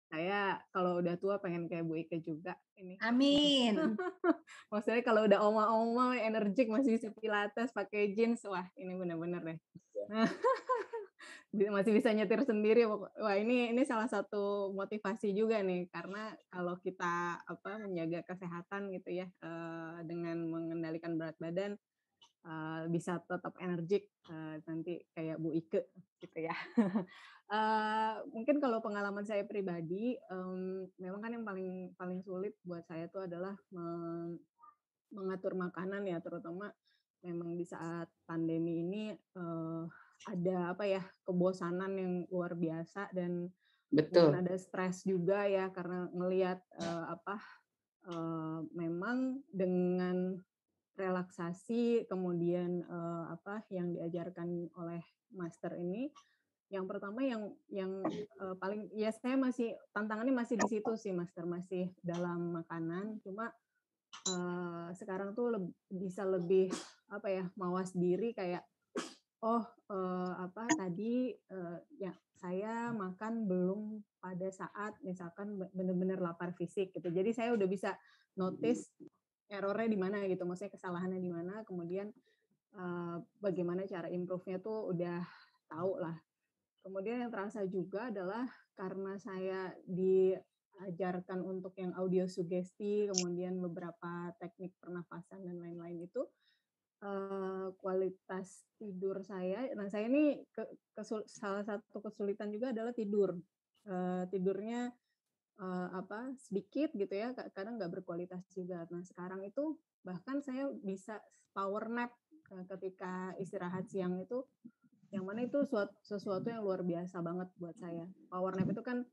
Saya kalau udah tua pengen kayak Bu Ike juga ini. Amin. Maksudnya kalau udah oma-oma energik masih bisa pilates pakai jeans, wah ini bener-bener deh. Nah, masih bisa nyetir sendiri wah ini salah satu motivasi juga nih karena kalau kita menjaga kesehatan gitu ya, dengan mengendalikan berat badan, bisa tetap energik, nanti kayak Bu Ike gitu ya. Mungkin kalau pengalaman saya pribadi, memang kan yang paling paling sulit buat saya tuh adalah mengatur makanan ya, terutama memang di saat pandemi ini, ada kebosanan yang luar biasa dan mungkin Betul. ada stres juga ya karena ngelihat, memang dengan relaksasi kemudian, yang diajarkan oleh master ini, yang pertama paling ya saya masih tantangannya masih di situ sih master, masih dalam makanan cuma sekarang tuh bisa lebih, mawas diri kayak, "Oh, tadi, ya saya makan belum pada saat misalkan bener-bener lapar fisik," gitu. Jadi saya udah bisa notice error-nya di mana gitu, maksudnya kesalahannya di mana, kemudian, bagaimana cara improve-nya tuh udah tahu lah. Kemudian yang terasa juga adalah karena saya diajarkan untuk yang audio sugesti, kemudian beberapa teknik pernafasan dan lain-lain itu, kualitas tidur saya ini salah satu kesulitan juga adalah tidur. Tidurnya, sedikit gitu ya, kadang nggak berkualitas juga. Nah sekarang itu bahkan saya bisa power nap, ketika istirahat siang itu yang mana itu sesuatu yang luar biasa banget buat saya. Power nap itu kan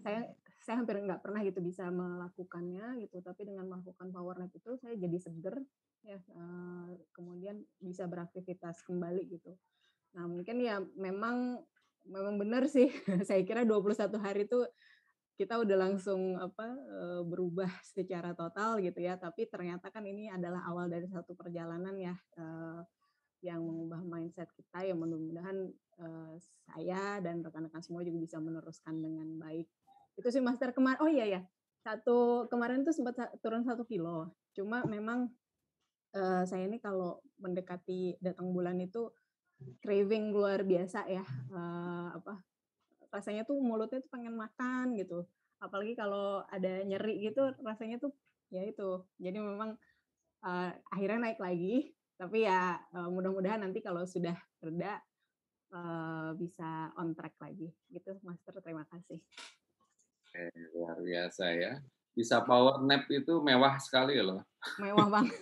saya saya hampir nggak pernah gitu bisa melakukannya gitu, tapi dengan melakukan power nap itu saya jadi seger ya, kemudian bisa beraktivitas kembali gitu. Nah mungkin ya memang memang benar sih saya kira 21 hari itu kita udah langsung berubah secara total gitu ya, tapi ternyata kan ini adalah awal dari satu perjalanan ya, yang mengubah mindset kita yang mudah-mudahan, saya dan rekan-rekan semua juga bisa meneruskan dengan baik. Itu sih Master oh iya ya, kemarin tuh sempat turun 1 kilo, cuma memang, saya ini kalau mendekati datang bulan itu craving luar biasa ya, rasanya tuh mulutnya tuh pengen makan gitu, apalagi kalau ada nyeri gitu rasanya tuh ya itu, jadi memang akhirnya naik lagi, tapi ya, mudah-mudahan nanti kalau sudah reda, bisa on track lagi, gitu Master, terima kasih. Oke, luar biasa ya. Bisa power nap itu mewah sekali loh. Mewah banget.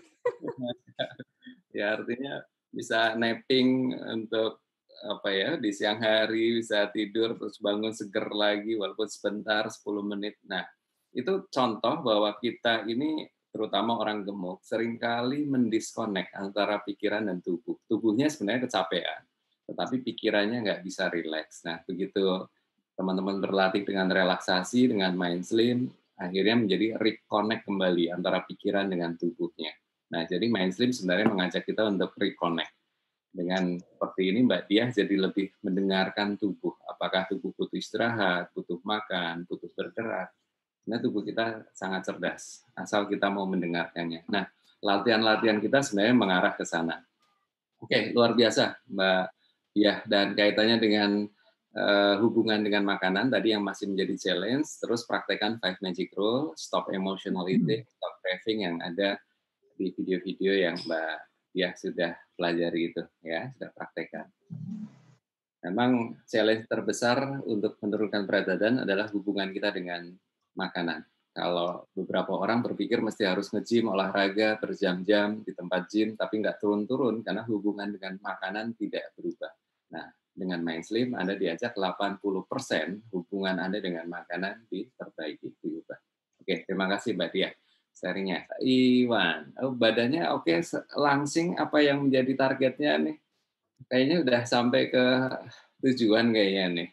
Ya artinya bisa napping untuk apa ya, di siang hari bisa tidur terus bangun seger lagi walaupun sebentar 10 menit. Nah, itu contoh bahwa kita ini terutama orang gemuk seringkali mendiskonek antara pikiran dan tubuh. Tubuhnya sebenarnya kecapean, tetapi pikirannya nggak bisa rileks. Nah, begitu teman-teman berlatih dengan relaksasi, dengan mind slim, akhirnya menjadi reconnect kembali antara pikiran dengan tubuhnya. Nah, jadi Mainstream sebenarnya mengajak kita untuk reconnect. Dengan seperti ini Mbak Diah jadi lebih mendengarkan tubuh. Apakah tubuh butuh istirahat, butuh makan, butuh bergerak. Nah, tubuh kita sangat cerdas, asal kita mau mendengarkannya. Nah, latihan-latihan kita sebenarnya mengarah ke sana. Oke, luar biasa Mbak Diah. Dan kaitannya dengan hubungan dengan makanan tadi yang masih menjadi challenge, terus praktekkan 5 Magic Rule, stop emotional eating, stop craving yang ada di video-video yang Mbak Diah sudah pelajari itu ya, sudah praktekkan. Memang challenge terbesar untuk menurunkan berat badan adalah hubungan kita dengan makanan. Kalau beberapa orang berpikir mesti harus nge-gym, olahraga berjam-jam di tempat gym, tapi nggak turun-turun karena hubungan dengan makanan tidak berubah. Nah, dengan Mind Slim, Anda diajak 80% hubungan Anda dengan makanan diperbaiki, diubah. Oke, terima kasih Mbak Diah sharing-nya. Iwan, oh, badannya oke, langsing apa yang menjadi targetnya nih? Kayaknya udah sampai ke tujuan kayaknya nih.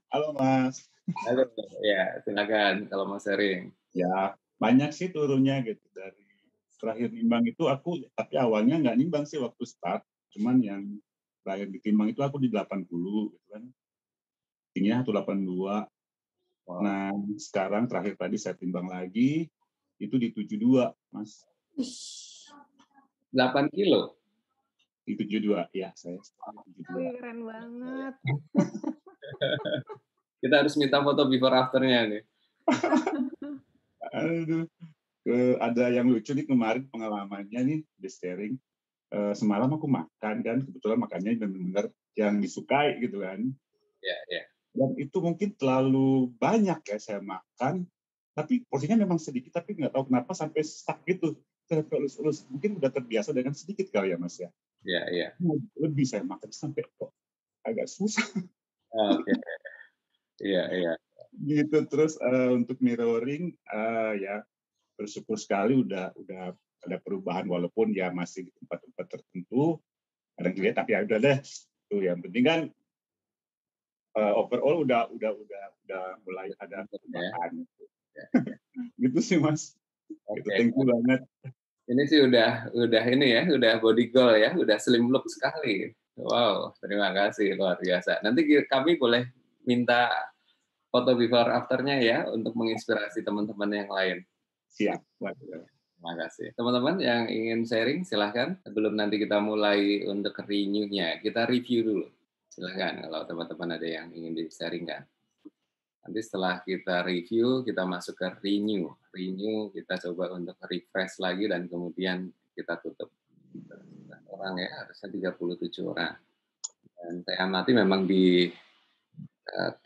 Halo Mas. Halo, ya silakan kalau mau sharing. Ya banyak sih turunnya gitu dari terakhir nimbang itu aku, tapi awalnya nggak nimbang sih waktu start, cuman yang terakhir ditimbang itu aku di 80 gitu kan. tingginya 182. Wow. Nah, sekarang terakhir tadi saya timbang lagi, itu di 72, Mas. 8 kilo? Di 72, ya saya 72. Wih, keren banget. Kita harus minta foto before after-nya nih. Aduh, ada yang lucu nih kemarin pengalamannya nih di sharing. Semalam aku makan kan, kebetulan makannya benar-benar yang disukai gitu kan. Ya, ya. Dan itu mungkin terlalu banyak ya saya makan, tapi porsinya memang sedikit, tapi nggak tahu kenapa sampai stuck gitu. Terus mungkin udah terbiasa dengan sedikit kali ya Mas ya. Ya, ya. Lebih saya makan sampai kok agak susah. Oke. Iya, iya. Gitu. Terus untuk mirroring ya bersyukur sekali udah ada perubahan walaupun ya masih di tempat-tempat tertentu kadang dilihat, tapi ya udah deh. Tuh yang penting kan overall udah mulai ada perubahan. Ya. Gitu sih Mas. Gitu, Oke. thank you banget. Ini sih udah ini ya, udah body goal ya, udah slim look sekali. Wow, terima kasih, luar biasa. Nanti kami boleh minta foto before after-nya ya untuk menginspirasi teman-teman yang lain. Siap. Terima kasih. Teman-teman yang ingin sharing silahkan. Sebelum nanti kita mulai untuk renew-nya, kita review dulu. Silahkan kalau teman-teman ada yang ingin di-sharingkan. Nanti setelah kita review, kita masuk ke renew. Renew kita coba untuk refresh lagi dan kemudian kita tutup. Orang ya, harusnya 37 orang. Dan saya amati memang di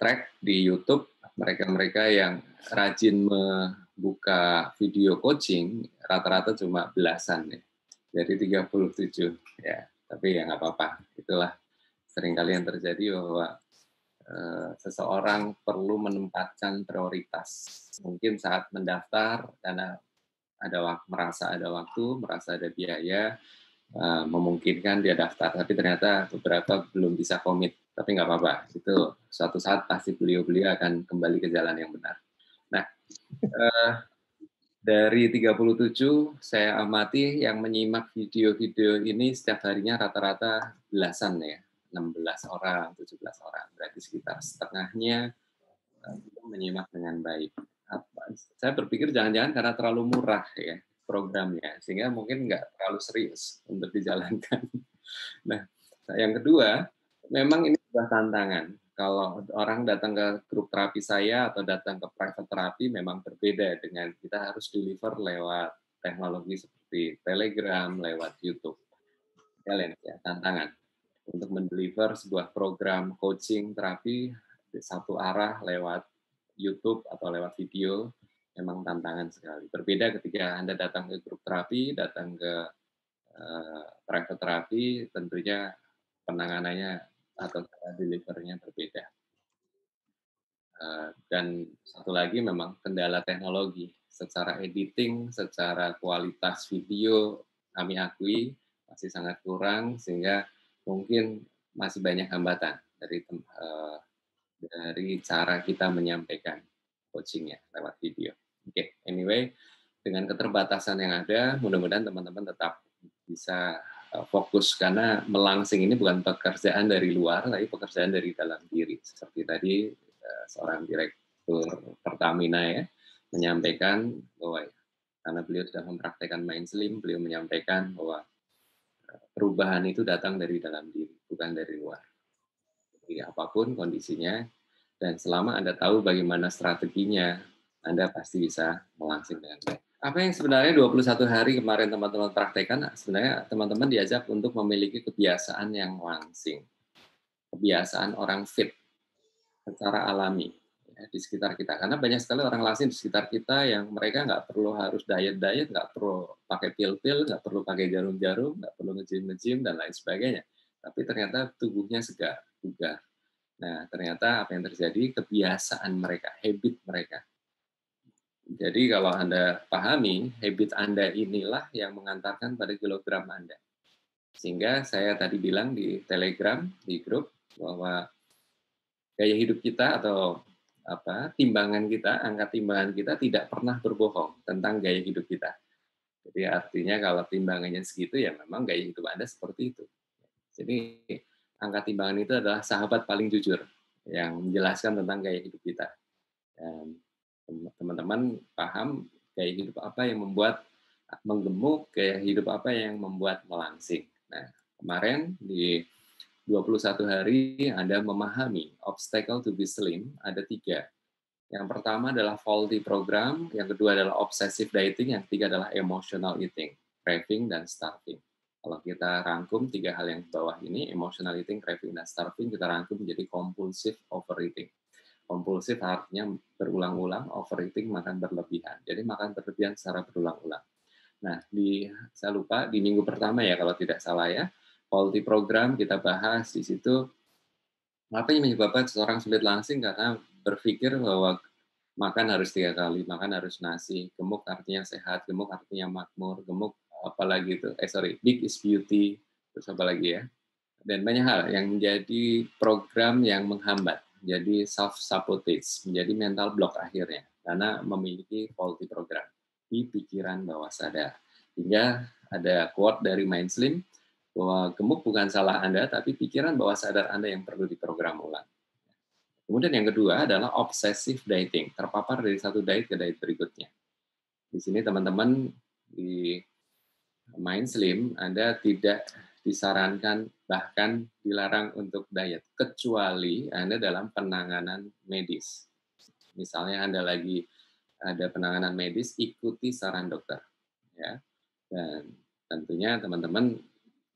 track di YouTube, mereka-mereka yang rajin membuka video coaching, rata-rata cuma belasan ya. Dari 37 ya. Tapi ya nggak apa-apa. Itulah seringkali yang terjadi bahwa seseorang perlu menempatkan prioritas. Mungkin saat mendaftar karena merasa ada waktu, merasa ada biaya, memungkinkan dia daftar, tapi ternyata beberapa belum bisa komit. Tapi nggak apa-apa, itu suatu saat pasti beliau-beliau akan kembali ke jalan yang benar. Nah, dari 37 saya amati yang menyimak video-video ini setiap harinya rata-rata belasan ya. 16 orang, 17 orang, berarti sekitar setengahnya menyimak dengan baik. Saya berpikir jangan-jangan karena terlalu murah ya programnya, sehingga mungkin nggak terlalu serius untuk dijalankan. Nah, yang kedua, memang ini sebuah tantangan. Kalau orang datang ke grup terapi saya atau datang ke private terapi memang berbeda dengan kita harus deliver lewat teknologi seperti Telegram, lewat YouTube. Challenge ya, tantangan untuk mendeliver sebuah program coaching terapi di satu arah lewat YouTube atau lewat video memang tantangan sekali. Berbeda ketika Anda datang ke grup terapi, datang ke private terapi, tentunya penanganannya atau cara delivernya berbeda. Dan satu lagi memang kendala teknologi. Secara editing, secara kualitas video, kami akui masih sangat kurang, sehingga mungkin masih banyak hambatan dari cara kita menyampaikan coachingnya lewat video. Oke, anyway, dengan keterbatasan yang ada, mudah-mudahan teman-teman tetap bisa fokus, karena melangsing ini bukan pekerjaan dari luar, tapi pekerjaan dari dalam diri. Seperti tadi seorang direktur Pertamina ya menyampaikan bahwa karena beliau sudah mempraktekkan Mind Slim, beliau menyampaikan bahwa perubahan itu datang dari dalam diri, bukan dari luar. Jadi apapun kondisinya, dan selama Anda tahu bagaimana strateginya, Anda pasti bisa melangsing dengan baik. Apa yang sebenarnya 21 hari kemarin teman-teman praktekkan, sebenarnya teman-teman diajak untuk memiliki kebiasaan yang langsing. Kebiasaan orang fit secara alami ya, di sekitar kita. Karena banyak sekali orang langsing di sekitar kita yang mereka nggak perlu harus diet-diet, nggak perlu pakai pil-pil, nggak perlu pakai jarum-jarum, nggak perlu nge-gym dan lain sebagainya. Tapi ternyata tubuhnya segar, bugar. Nah, ternyata apa yang terjadi, kebiasaan mereka, habit mereka. Jadi kalau Anda pahami, habit Anda inilah yang mengantarkan pada kilogram Anda. Sehingga saya tadi bilang di Telegram, di grup, bahwa gaya hidup kita atau timbangan kita, angka timbangan kita tidak pernah berbohong tentang gaya hidup kita. Jadi artinya kalau timbangannya segitu, ya memang gaya hidup Anda seperti itu. Jadi angka timbangan itu adalah sahabat paling jujur. yang menjelaskan tentang gaya hidup kita. Dan teman-teman paham gaya hidup apa yang membuat menggemuk, gaya hidup apa yang membuat melangsing. Nah, kemarin di 21 hari Anda memahami obstacle to be slim ada 3. Yang pertama adalah faulty program, yang kedua adalah obsessive dieting, yang ketiga adalah emotional eating, craving, dan starving. Kalau kita rangkum 3 hal yang di bawah ini, emotional eating, craving, dan starving, kita rangkum menjadi compulsive overeating. Kompulsif artinya berulang-ulang, overeating makan berlebihan. Jadi makan berlebihan secara berulang-ulang. Nah, saya lupa di minggu pertama ya kalau tidak salah ya, faulty program kita bahas di situ apa yang menyebabkan seseorang sulit langsing karena berpikir bahwa makan harus 3 kali, makan harus nasi, gemuk artinya sehat, gemuk artinya makmur, gemuk apalagi itu, big is beauty, terus apa lagi ya, dan banyak hal yang menjadi program yang menghambat, jadi self-sabotage, menjadi mental block akhirnya, karena memiliki faulty program di pikiran bawah sadar. Hingga ada quote dari Mind Slim, bahwa gemuk bukan salah Anda, tapi pikiran bawah sadar Anda yang perlu diprogram ulang. Kemudian yang kedua adalah obsessive dieting, terpapar dari satu diet ke diet berikutnya. Di sini teman-teman di Mind Slim, Anda tidak disarankan bahkan dilarang untuk diet, kecuali Anda dalam penanganan medis. Misalnya Anda lagi ada penanganan medis, ikuti saran dokter. Ya. Dan tentunya teman-teman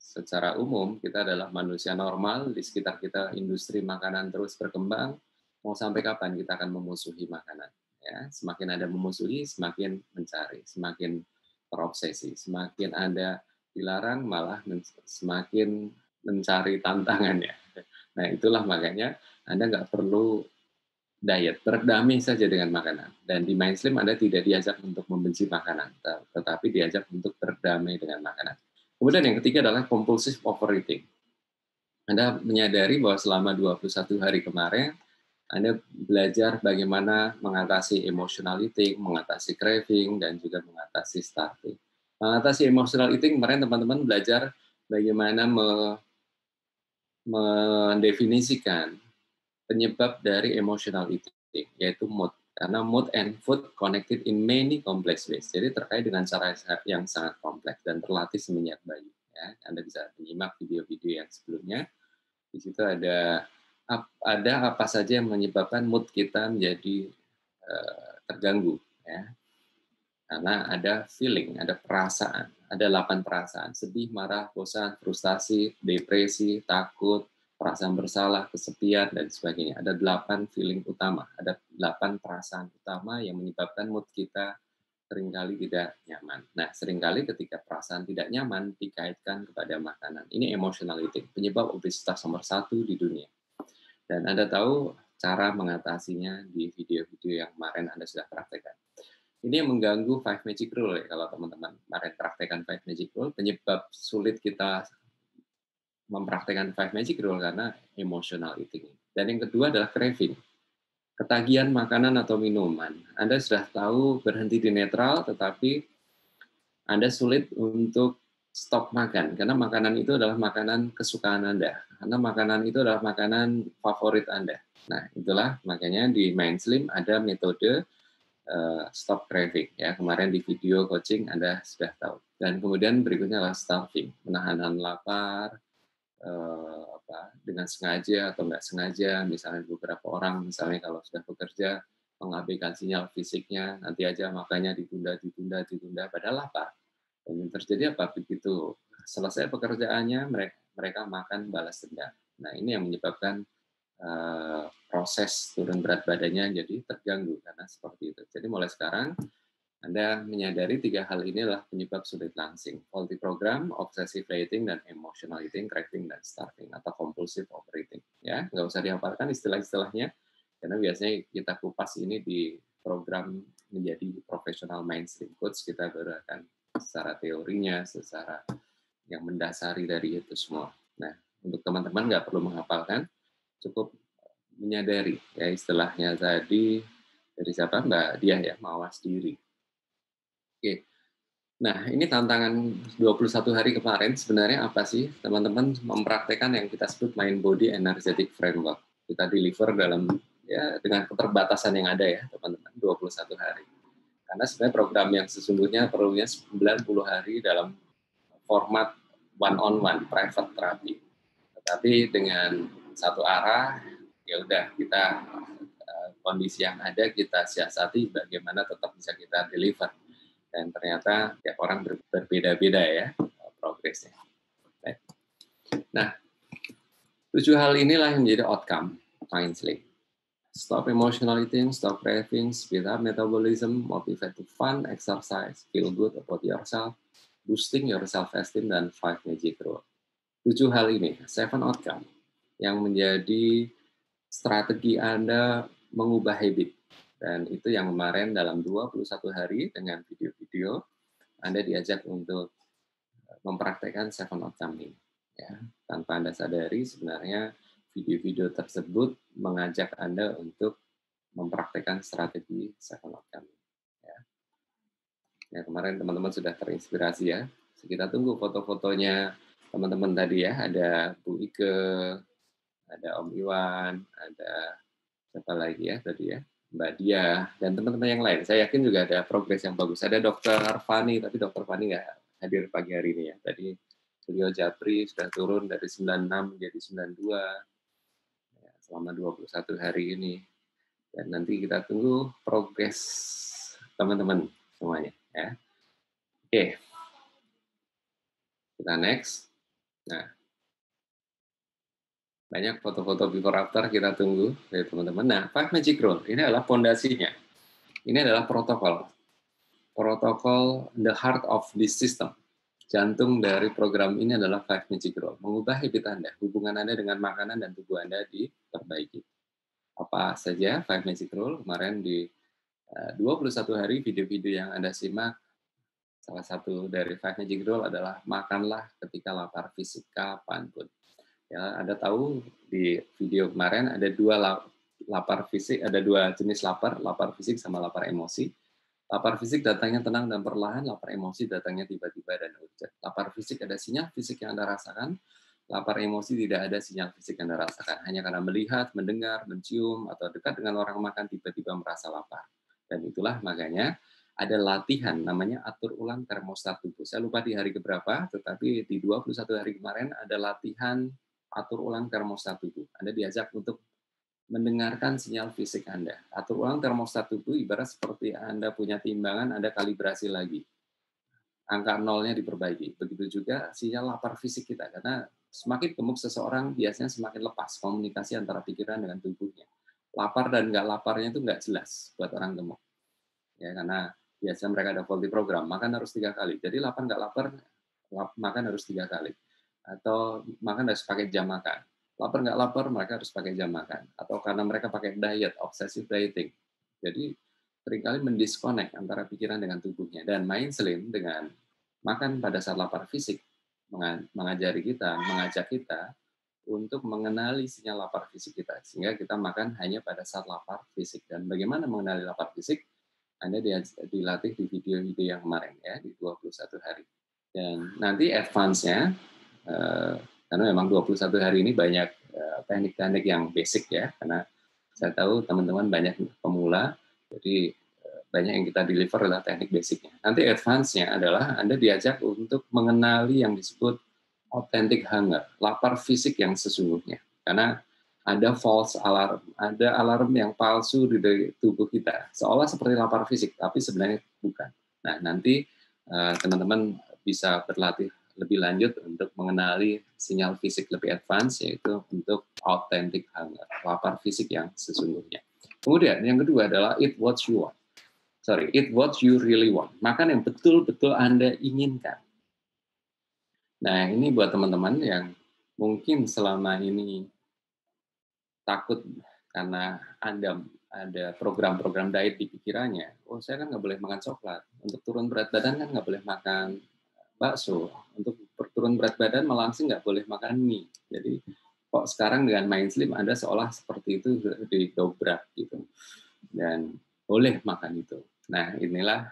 secara umum kita adalah manusia normal, di sekitar kita industri makanan terus berkembang, mau sampai kapan kita akan memusuhi makanan? Ya, semakin Anda memusuhi, semakin mencari, semakin terobsesi, semakin Anda dilarang malah semakin mencari tantangannya. Nah, itulah makanya Anda nggak perlu diet, berdamai saja dengan makanan. Dan di Mind Slim Anda tidak diajak untuk membenci makanan, tetapi diajak untuk berdamai dengan makanan. Kemudian yang ketiga adalah compulsive overeating. Anda menyadari bahwa selama 21 hari kemarin, Anda belajar bagaimana mengatasi emotional eating, mengatasi craving, dan juga mengatasi starving. Mengatasi emotional eating, kemarin teman-teman belajar bagaimana mendefinisikan penyebab dari emotional eating, yaitu mood. Karena mood and food connected in many complex ways. Jadi terkait dengan cara yang sangat kompleks dan terlatih semenjak bayi. Ya, Anda bisa menyimak video-video yang sebelumnya. Di situ ada apa saja yang menyebabkan mood kita menjadi terganggu. Ya. Karena ada feeling, ada perasaan. Ada 8 perasaan. Sedih, marah, bosan, frustasi, depresi, takut, perasaan bersalah, kesepian, dan sebagainya. Ada 8 feeling utama, ada 8 perasaan utama yang menyebabkan mood kita seringkali tidak nyaman. Nah, seringkali ketika perasaan tidak nyaman dikaitkan kepada makanan. Ini emotional eating, penyebab obesitas nomor 1 di dunia. Dan Anda tahu cara mengatasinya di video-video yang kemarin Anda sudah praktekkan. Ini yang mengganggu 5 Magic Rule ya, kalau teman-teman kemarin praktekkan 5 Magic Rule, penyebab sulit kita mempraktekkan 5 Magic Rule karena emotional eating. Dan yang kedua adalah craving. Ketagihan makanan atau minuman. Anda sudah tahu berhenti di netral, tetapi Anda sulit untuk stop makan, karena makanan itu adalah makanan kesukaan Anda. Karena makanan itu adalah makanan favorit Anda. Nah, itulah makanya di Mind Slim ada metode stop craving ya, kemarin di video coaching Anda sudah tahu. Dan kemudian berikutnya adalah starving, menahan lapar dengan sengaja atau nggak sengaja. Misalnya beberapa orang misalnya kalau sudah bekerja mengabaikan sinyal fisiknya, nanti aja makanya ditunda padahal lapar. Dan yang terjadi apa, begitu selesai pekerjaannya mereka makan balas dendam. Nah, ini yang menyebabkan proses turun berat badannya jadi terganggu karena seperti itu. Jadi mulai sekarang Anda menyadari 3 hal ini adalah penyebab sulit langsing. Faulty program, obsessive dieting, dan emotional eating, craving, dan starving atau compulsive overeating. Ya, nggak usah dihafalkan istilah-istilahnya karena biasanya kita kupas ini di program menjadi profesional Mind Slim coach, kita baru akan secara teorinya, secara yang mendasari dari itu semua. Nah, untuk teman-teman nggak perlu menghafalkan, cukup menyadari ya istilahnya tadi dari siapa Mbak Diah ya, mawas diri. Oke. Nah, ini tantangan 21 hari kemarin sebenarnya apa sih? Teman-teman mempraktekkan yang kita sebut Mind Body Energetic Framework. kita deliver dalam dengan keterbatasan yang ada ya teman-teman, 21 hari. Karena sebenarnya program yang sesungguhnya perlunya 90 hari dalam format one-on-one, private therapy. Tetapi dengan satu arah, ya udah kita kondisi yang ada kita siasati bagaimana tetap bisa kita deliver. Dan ternyata tiap orang berbeda-beda ya progresnya. Nah, 7 hal inilah yang menjadi outcome Mindslip. Stop emotional eating, stop cravings, speed up metabolism, motivate to fun, exercise, feel good about yourself, boosting your self-esteem, dan 5 magic rule. 7 hal ini, 7 outcome, yang menjadi strategi Anda mengubah habit. Dan itu yang kemarin dalam 21 hari dengan video-video, Anda diajak untuk mempraktekkan 7 outcome ini. Ya, tanpa Anda sadari sebenarnya video-video tersebut mengajak Anda untuk mempraktekkan strategi 7 outcome. Ya, kemarin teman-teman sudah terinspirasi ya. Kita tunggu foto-fotonya teman-teman tadi ya. Ada Bu Ike, ada Om Iwan, ada siapa lagi ya tadi ya, Mbak Dia, dan teman-teman yang lain. Saya yakin juga ada progres yang bagus. Ada Dr. Fani, tapi Dr. Fani nggak hadir pagi hari ini ya. Tadi beliau Japri sudah turun dari 96 menjadi 92 ya, selama 21 hari ini. Dan nanti kita tunggu progres teman-teman semuanya ya. Oke. Kita next. Nah, banyak foto-foto before after kita tunggu dari teman-teman. Nah, 5 magic rule ini adalah fondasinya. Ini adalah protokol. Protokol the heart of this system. Jantung dari program ini adalah 5 magic rule. Mengubah habit Anda, hubungan Anda dengan makanan dan tubuh Anda diperbaiki. Apa saja 5 magic rule? Kemarin di 21 hari video-video yang Anda simak, salah satu dari 5 magic rule adalah makanlah ketika lapar fisik kapanpun. Ya, Anda tahu di video kemarin ada lapar fisik, ada 2 jenis lapar fisik sama lapar emosi. Lapar fisik datangnya tenang dan perlahan, lapar emosi datangnya tiba-tiba dan urgent. Lapar fisik ada sinyal fisik yang Anda rasakan, lapar emosi tidak ada sinyal fisik yang Anda rasakan. Hanya karena melihat, mendengar, mencium, atau dekat dengan orang makan tiba-tiba merasa lapar. Dan itulah makanya ada latihan namanya atur ulang termostat tubuh. Saya lupa di hari keberapa, tetapi di 21 hari kemarin ada latihan atur ulang termostat tubuh. Anda diajak untuk mendengarkan sinyal fisik Anda. Atur ulang termostat tubuh ibarat seperti Anda punya timbangan, Anda kalibrasi lagi. Angka nolnya diperbaiki. Begitu juga sinyal lapar fisik kita, karena semakin gemuk seseorang biasanya semakin lepas komunikasi antara pikiran dengan tubuhnya. Lapar dan nggak laparnya itu nggak jelas buat orang gemuk. Ya, karena biasanya mereka ada faulty program, makan harus 3 kali. Jadi lapar nggak lapar, makan harus 3 kali. Atau makan harus pakai jam makan. Lapar nggak lapar, mereka harus pakai jam makan. Atau karena mereka pakai diet, obsessive dieting. Jadi seringkali mendiskonek antara pikiran dengan tubuhnya. Dan Mindslip dengan makan pada saat lapar fisik mengajak kita untuk mengenali sinyal lapar fisik kita. Sehingga kita makan hanya pada saat lapar fisik. Dan bagaimana mengenali lapar fisik? Anda dilatih di video-video yang kemarin ya, di 21 hari. Dan nanti advance-nya, karena memang 21 hari ini banyak teknik-teknik yang basic ya, karena saya tahu teman-teman banyak pemula, jadi banyak yang kita deliver adalah teknik basicnya. Nanti advance-nya adalah Anda diajak untuk mengenali yang disebut authentic hunger, lapar fisik yang sesungguhnya. Karena ada false alarm, ada alarm yang palsu di tubuh kita, seolah seperti lapar fisik, tapi sebenarnya bukan. Nah, nanti teman-teman bisa berlatih lebih lanjut untuk mengenali sinyal fisik lebih advance, yaitu untuk authentic hunger, lapar fisik yang sesungguhnya. Kemudian yang kedua adalah eat what you want. Eat what you really want. Makan yang betul-betul Anda inginkan. Nah, ini buat teman-teman yang mungkin selama ini takut karena Anda ada program-program diet di pikirannya. Oh, saya kan nggak boleh makan coklat. Untuk turun berat badan kan nggak boleh makan bakso. Untuk turun berat badan langsung nggak boleh makan mie. Jadi kok sekarang dengan Mindslip Anda seolah seperti itu didobrak gitu. Dan boleh makan itu. Nah, inilah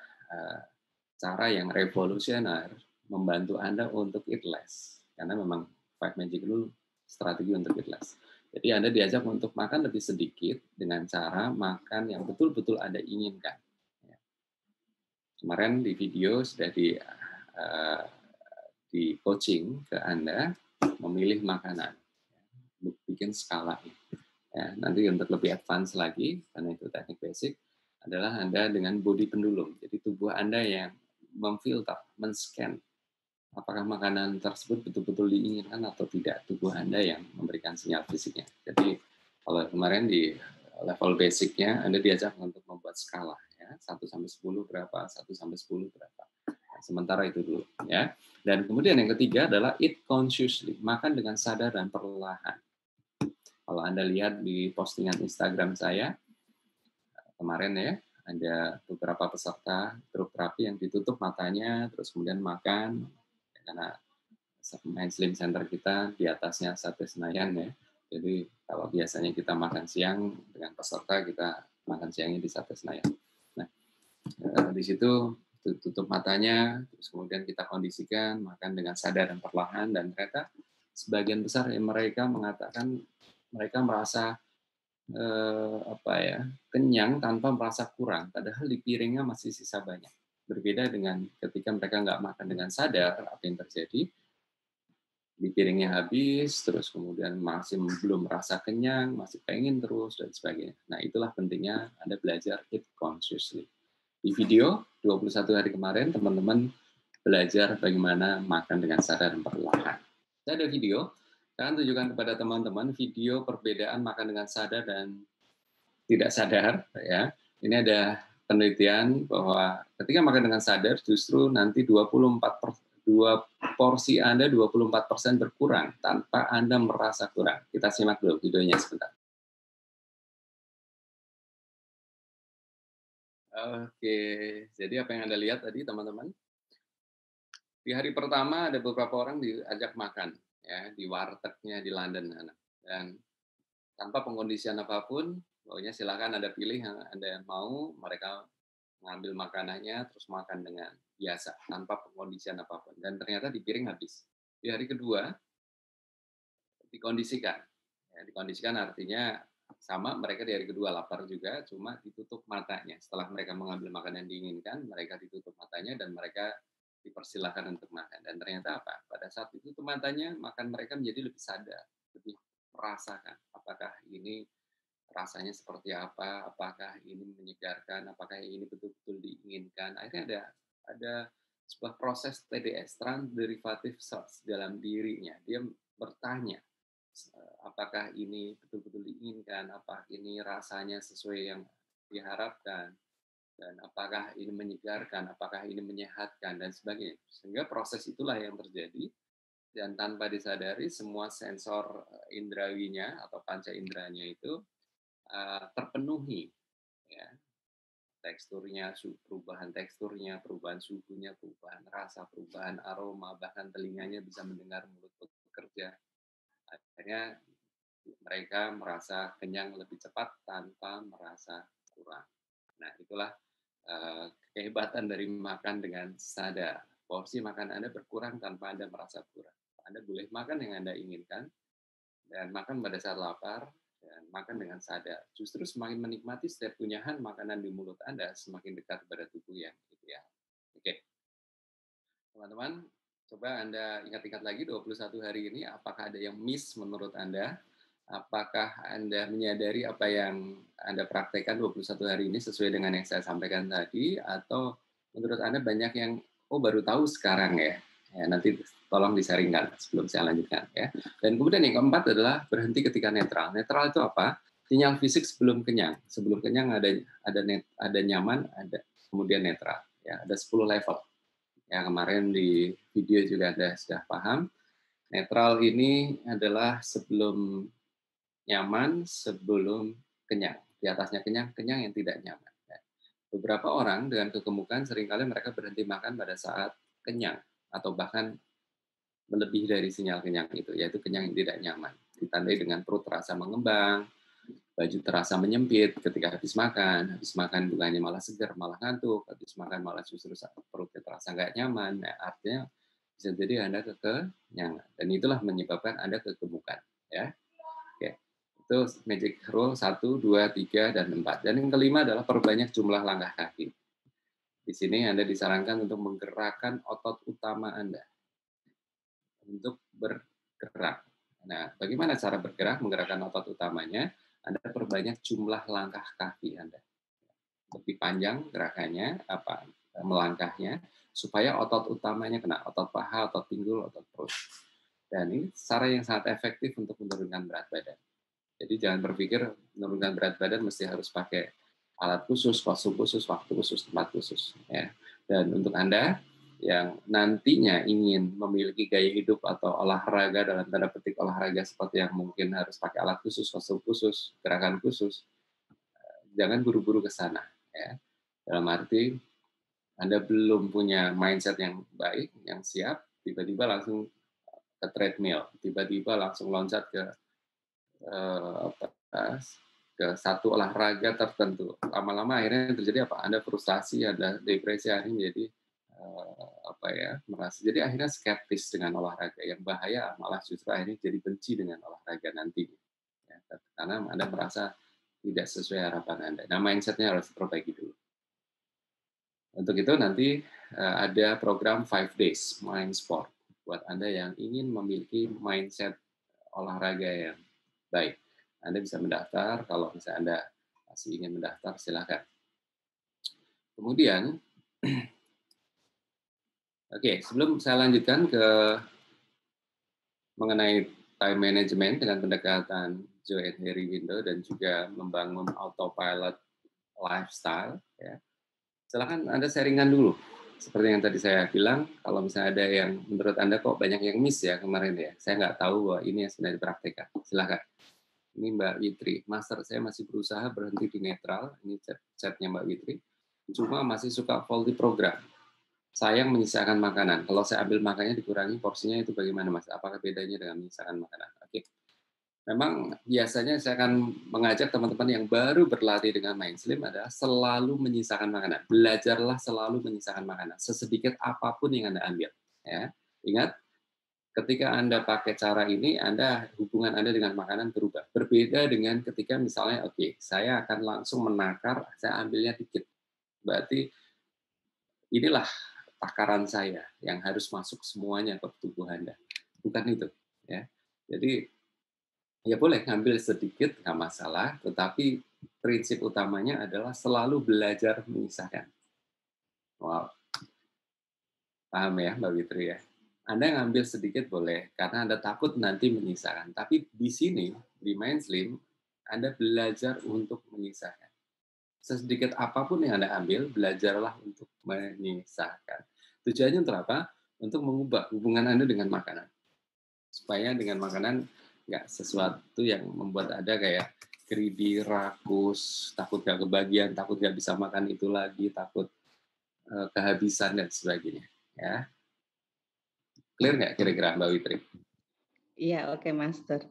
cara yang revolusioner membantu Anda untuk eat less. Karena memang 5 magic rule strategi untuk eat less. Jadi Anda diajak untuk makan lebih sedikit dengan cara makan yang betul-betul Anda inginkan. Ya. Kemarin di video sudah di coaching ke Anda memilih makanan, bikin skala. Ya, nanti untuk lebih advance lagi, karena itu teknik basic, adalah Anda dengan body pendulum. Jadi tubuh Anda yang memfilter, men-scan apakah makanan tersebut betul-betul diinginkan atau tidak. Tubuh Anda yang memberikan sinyal fisiknya. Jadi kalau kemarin di level basicnya Anda diajak untuk membuat skala, ya, 1 sampai 10 berapa, 1 sampai 10 berapa. Nah, sementara itu dulu, ya. Dan kemudian yang ketiga adalah eat consciously, makan dengan sadar dan perlahan. Kalau Anda lihat di postingan Instagram saya kemarin ya, ada beberapa peserta grup terapi yang ditutup matanya, terus kemudian makan, karena main slim center kita di atasnya Sate Senayan ya. Jadi kalau biasanya kita makan siang dengan peserta, kita makan siangnya di Sate Senayan. Nah, di situ tutup matanya, terus kemudian kita kondisikan makan dengan sadar dan perlahan, dan ternyata sebagian besar mereka mengatakan mereka merasa kenyang tanpa merasa kurang, padahal di piringnya masih sisa banyak. Berbeda dengan ketika mereka nggak makan dengan sadar, apa yang terjadi? Di piringnya habis, terus kemudian masih belum merasa kenyang, masih pengen terus, dan sebagainya. Nah, itulah pentingnya Anda belajar eat consciously. Di video 21 hari kemarin, teman-teman belajar bagaimana makan dengan sadar dan perlahan. Saya ada video, saya akan tunjukkan kepada teman-teman video perbedaan makan dengan sadar dan tidak sadar. Ya, ini ada penelitian bahwa ketika makan dengan sadar, justru nanti 2 porsi Anda 24% berkurang tanpa Anda merasa kurang. Kita simak dulu videonya sebentar. Oke, jadi apa yang Anda lihat tadi, teman-teman? Di hari pertama ada beberapa orang diajak makan, ya, di wartegnya di London, dan tanpa pengkondisian apapun, pokoknya silakan Anda pilih yang Anda mau, mereka mengambil makanannya terus makan dengan biasa tanpa pengkondisian apapun, dan ternyata di piring habis. Di hari kedua dikondisikan, ya, dikondisikan artinya sama, mereka di hari kedua lapar juga, cuma ditutup matanya. Setelah mereka mengambil makanan yang diinginkan, mereka ditutup matanya dan mereka dipersilahkan untuk makan. Dan ternyata apa? Pada saat ditutup matanya, makan mereka menjadi lebih sadar, lebih merasakan apakah ini rasanya seperti apa, apakah ini menyegarkan, apakah ini betul-betul diinginkan. Akhirnya ada sebuah proses TDS, trans derivative cells, dalam dirinya. Dia bertanya, apakah ini betul-betul diinginkan, apakah ini rasanya sesuai yang diharapkan, dan apakah ini menyegarkan, apakah ini menyehatkan, dan sebagainya. Sehingga proses itulah yang terjadi, dan tanpa disadari semua sensor indrawinya atau panca inderanya itu terpenuhi, ya, perubahan perubahan suhunya, perubahan rasa, perubahan aroma, bahkan telinganya bisa mendengar, mulut bekerja. Akhirnya mereka merasa kenyang lebih cepat tanpa merasa kurang. Nah, itulah kehebatan dari makan dengan sadar. Porsi makan Anda berkurang tanpa Anda merasa kurang. Anda boleh makan yang Anda inginkan, dan makan pada saat lapar, dan makan dengan sadar. Justru semakin menikmati setiap kunyahan makanan di mulut Anda, semakin dekat pada tubuh yang ideal. Oke. Teman-teman, coba Anda ingat-ingat lagi 21 hari ini, apakah ada yang miss menurut Anda? Apakah Anda menyadari apa yang Anda praktekkan 21 hari ini sesuai dengan yang saya sampaikan tadi? Atau menurut Anda banyak yang, baru tahu sekarang ya? Ya, nanti tolong disaringkan sebelum saya lanjutkan ya. Dan kemudian yang keempat adalah berhenti ketika netral. Netral itu apa? Sinyal fisik sebelum kenyang. Sebelum kenyang ada nyaman, ada kemudian netral. Ya, ada 10 level. Ya, kemarin di video juga Anda sudah paham. Netral ini adalah sebelum nyaman, sebelum kenyang. Di atasnya kenyang, kenyang yang tidak nyaman. Ya. Beberapa orang dengan kegemukan seringkali mereka berhenti makan pada saat kenyang, atau bahkan melebihi dari sinyal kenyang itu, yaitu kenyang yang tidak nyaman. Ditandai dengan perut terasa mengembang, baju terasa menyempit ketika habis makan bukannya malah segar, malah ngantuk, habis makan malah justru perutnya terasa nggak nyaman. Nah, artinya bisa jadi Anda kekenyangan, dan itulah menyebabkan Anda kegemukan. Ya. Oke. Itu magic rule 1, 2, 3, dan 4. Dan yang kelima adalah perbanyak jumlah langkah kaki. Di sini Anda disarankan untuk menggerakkan otot utama Anda untuk bergerak. Nah, bagaimana cara bergerak? Menggerakkan otot utamanya, Anda perbanyak jumlah langkah kaki Anda. Lebih panjang gerakannya, melangkahnya, supaya otot utamanya kena, otot paha, otot pinggul, otot perut. Dan ini cara yang sangat efektif untuk menurunkan berat badan. Jadi jangan berpikir menurunkan berat badan mesti harus pakai alat khusus, kostum khusus, waktu khusus, tempat khusus. Ya. Dan untuk Anda yang nantinya ingin memiliki gaya hidup atau olahraga dalam tanda petik olahraga seperti yang mungkin harus pakai alat khusus, kostum khusus, gerakan khusus, jangan buru-buru ke sana. Ya. Dalam arti Anda belum punya mindset yang baik, yang siap, tiba-tiba langsung ke treadmill, tiba-tiba langsung loncat ke ke satu olahraga tertentu. Lama-lama akhirnya terjadi apa? Anda frustasi, ada depresi, akhirnya menjadi merasa. Jadi akhirnya skeptis dengan olahraga. Yang bahaya malah justru akhirnya jadi benci dengan olahraga nanti. Ya, karena Anda merasa tidak sesuai harapan Anda. Nah, mindset-nya harus diperbaiki dulu. Untuk itu nanti ada program 5 Days Mind Sport buat Anda yang ingin memiliki mindset olahraga yang baik. Anda bisa mendaftar, kalau misalnya Anda masih ingin mendaftar, silakan. Kemudian, sebelum saya lanjutkan ke mengenai time management dengan pendekatan Joe and Harry Window dan juga membangun autopilot lifestyle, ya, silakan Anda sharingan dulu. Seperti yang tadi saya bilang, kalau misalnya ada yang menurut Anda kok banyak yang miss ya kemarin ya, saya nggak tahu bahwa ini yang sebenarnya dipraktekkan. Silakan. Ini Mbak Witri, master saya masih berusaha berhenti di netral, ini chatnya Mbak Witri, cuma masih suka faulty program. Sayang menyisakan makanan, kalau saya ambil makannya dikurangi porsinya itu bagaimana Mas? Apakah bedanya dengan menyisakan makanan? Oke. Memang biasanya saya akan mengajak teman-teman yang baru berlatih dengan Mind Slim adalah selalu menyisakan makanan. Belajarlah selalu menyisakan makanan, sesedikit apapun yang Anda ambil. Ya. Ingat, ketika Anda pakai cara ini, hubungan Anda dengan makanan berubah. Berbeda dengan ketika misalnya, saya akan langsung menakar, saya ambilnya dikit. Berarti inilah takaran saya yang harus masuk semuanya ke tubuh Anda. Bukan itu. Ya. Jadi, ya boleh ngambil sedikit, nggak masalah, tetapi prinsip utamanya adalah selalu belajar menyisakan. Wow. Paham ya, Mbak Witri ya? Anda ngambil sedikit boleh, karena Anda takut nanti menyisakan. Tapi di sini, di Mind Slim, Anda belajar untuk menyisakan. Sedikit apapun yang Anda ambil, belajarlah untuk menyisakan. Tujuannya untuk apa? Untuk mengubah hubungan Anda dengan makanan. Supaya dengan makanan, nggak sesuatu yang membuat Anda kayak greedy, rakus, takut nggak kebagian, takut nggak bisa makan itu lagi, takut kehabisan, dan sebagainya. Ya. Clear nggak kira-kira Mbak Witri? Iya, oke, Master.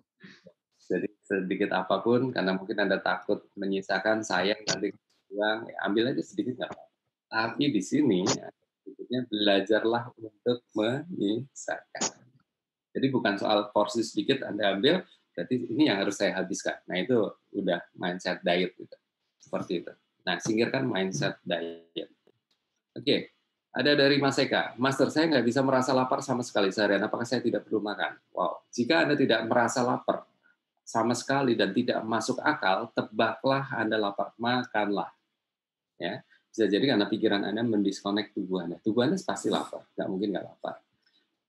Jadi sedikit apapun, karena mungkin Anda takut menyisakan, sayang nanti uang, ya ambil aja sedikit nggak apa-apa. Tapi di sini, berikutnya belajarlah untuk menyisakan. Jadi bukan soal porsi sedikit Anda ambil, berarti ini yang harus saya habiskan. Nah itu udah mindset diet gitu. Seperti itu. Nah singkirkan mindset diet. Oke. Ada dari Mas Eka, Master, saya nggak bisa merasa lapar sama sekali seharian, apakah saya tidak perlu makan? Wow, jika Anda tidak merasa lapar sama sekali dan tidak masuk akal, tebaklah Anda lapar, makanlah. Ya, bisa jadi karena pikiran Anda mendiskonek tubuh Anda. Tubuh Anda pasti lapar, nggak mungkin nggak lapar.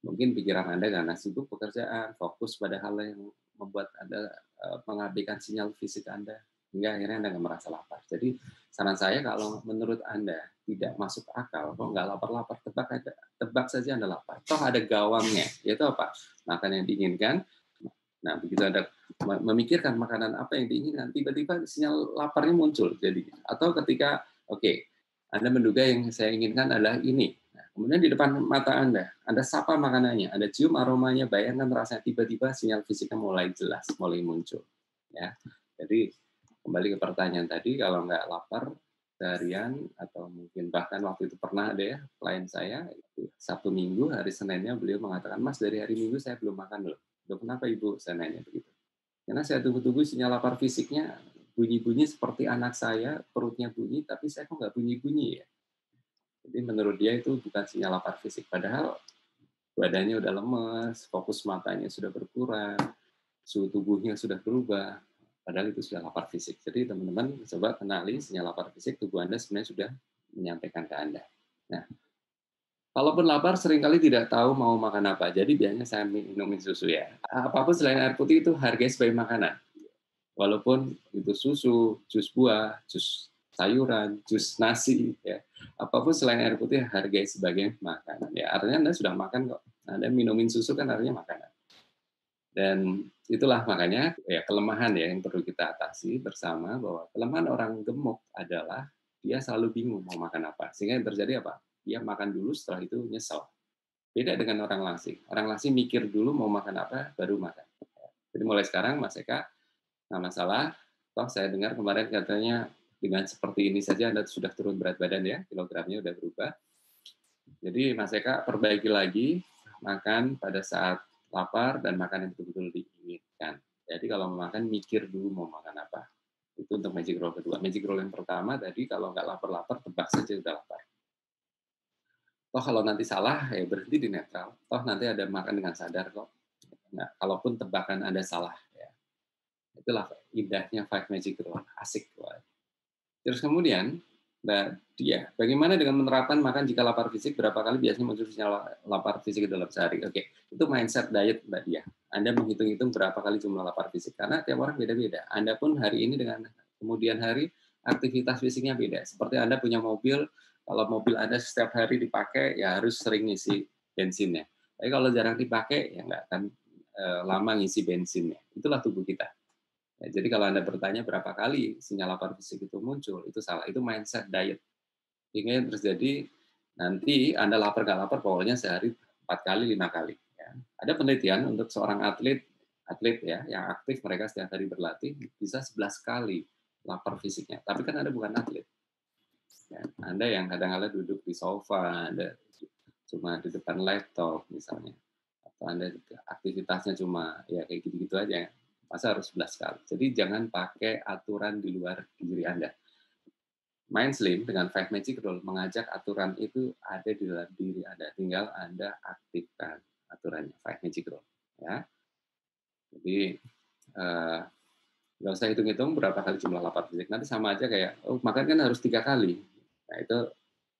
Mungkin pikiran Anda karena sibuk pekerjaan, fokus pada hal yang membuat Anda mengabaikan sinyal fisik Anda, hingga akhirnya Anda nggak merasa lapar. Jadi saran saya kalau menurut Anda tidak masuk akal, kok nggak lapar-lapar, tebak saja Anda lapar. Toh ada gawangnya, yaitu apa? Makan yang diinginkan. Nah, begitu Anda memikirkan makanan apa yang diinginkan, tiba-tiba sinyal laparnya muncul. Jadi, atau ketika, Anda menduga yang saya inginkan adalah ini. Nah, kemudian di depan mata Anda sapa makanannya, Anda cium aromanya, bayangkan rasanya, tiba-tiba sinyal fisiknya mulai jelas, mulai muncul. Ya, jadi kembali ke pertanyaan tadi, kalau nggak lapar seharian, atau mungkin bahkan waktu itu pernah ada ya, klien saya, Sabtu Minggu, hari Seninnya beliau mengatakan, Mas dari hari Minggu saya belum makan loh. Loh kenapa Ibu? Saya nanya begitu. Karena saya tunggu-tunggu sinyal lapar fisiknya bunyi-bunyi seperti anak saya, perutnya bunyi, tapi saya kok nggak bunyi-bunyi ya. Jadi menurut dia itu bukan sinyal lapar fisik. Padahal badannya udah lemes, fokus matanya sudah berkurang, suhu tubuhnya sudah berubah. Padahal itu sudah lapar fisik. Jadi teman-teman coba kenali sinyal lapar fisik, tubuh Anda sebenarnya sudah menyampaikan ke Anda. Nah, kalaupun lapar seringkali tidak tahu mau makan apa. Jadi biasanya saya minumin susu ya. Apapun selain air putih itu harganya sebagai makanan. Walaupun itu susu, jus buah, jus sayuran, jus nasi, ya. Apapun selain air putih hargai sebagai makanan. Ya, artinya Anda sudah makan kok. Anda minumin susu kan artinya makanan. Dan itulah makanya ya kelemahan ya yang perlu kita atasi bersama, bahwa kelemahan orang gemuk adalah dia selalu bingung mau makan apa. Sehingga yang terjadi apa? Dia makan dulu, setelah itu nyesel. Beda dengan orang langsing. Orang langsing mikir dulu mau makan apa, baru makan. Jadi mulai sekarang Mas Eka, nggak masalah. Toh saya dengar kemarin katanya dengan seperti ini saja Anda sudah turun berat badan ya, kilogramnya udah berubah. Jadi Mas Eka perbaiki lagi makan pada saat lapar dan makan yang betul-betul diinginkan. Jadi kalau mau makan mikir dulu mau makan apa. Itu untuk magic roll kedua. Magic roll yang pertama tadi kalau nggak lapar-lapar tebak saja udah lapar. Toh kalau nanti salah ya berhenti di netral. Toh nanti ada makan dengan sadar kok. Nah, kalaupun tebakan Anda salah ya. Itulah indahnya Five Magic Roll. Asik. Terus kemudian Mbak Dia, bagaimana dengan menerapkan makan jika lapar fisik? Berapa kali biasanya muncul sinyal lapar fisik dalam sehari? Oke, itu mindset diet Mbak Dia. Anda menghitung-hitung berapa kali jumlah lapar fisik. Karena tiap orang beda-beda. Anda pun hari ini dengan kemudian hari, aktivitas fisiknya beda. Seperti Anda punya mobil, kalau mobil Anda setiap hari dipakai, ya harus sering ngisi bensinnya. Tapi kalau jarang dipakai, ya nggak akan lama ngisi bensinnya. Itulah tubuh kita. Ya, jadi kalau Anda bertanya berapa kali sinyal lapar fisik itu muncul, itu salah. Itu mindset diet. Sehingga yang terjadi nanti Anda lapar nggak lapar, pokoknya sehari 4 kali, 5 kali. Ya. Ada penelitian untuk seorang atlet ya yang aktif, mereka setiap hari berlatih bisa 11 kali lapar fisiknya. Tapi kan Anda bukan atlet. Ya. Anda yang kadang-kadang duduk di sofa, Anda cuma di depan laptop misalnya. Atau Anda aktivitasnya cuma ya kayak gitu-gitu aja. Masa harus 11 kali. Jadi jangan pakai aturan di luar diri Anda. Mind Slim dengan Five Magic Rule mengajak aturan itu ada di dalam diri Anda. Tinggal Anda aktifkan aturannya, Five Magic Rule. Ya. Jadi nggak usah hitung-hitung berapa kali jumlah lapar fisik. Nanti sama aja kayak, oh makan kan harus 3 kali. Nah itu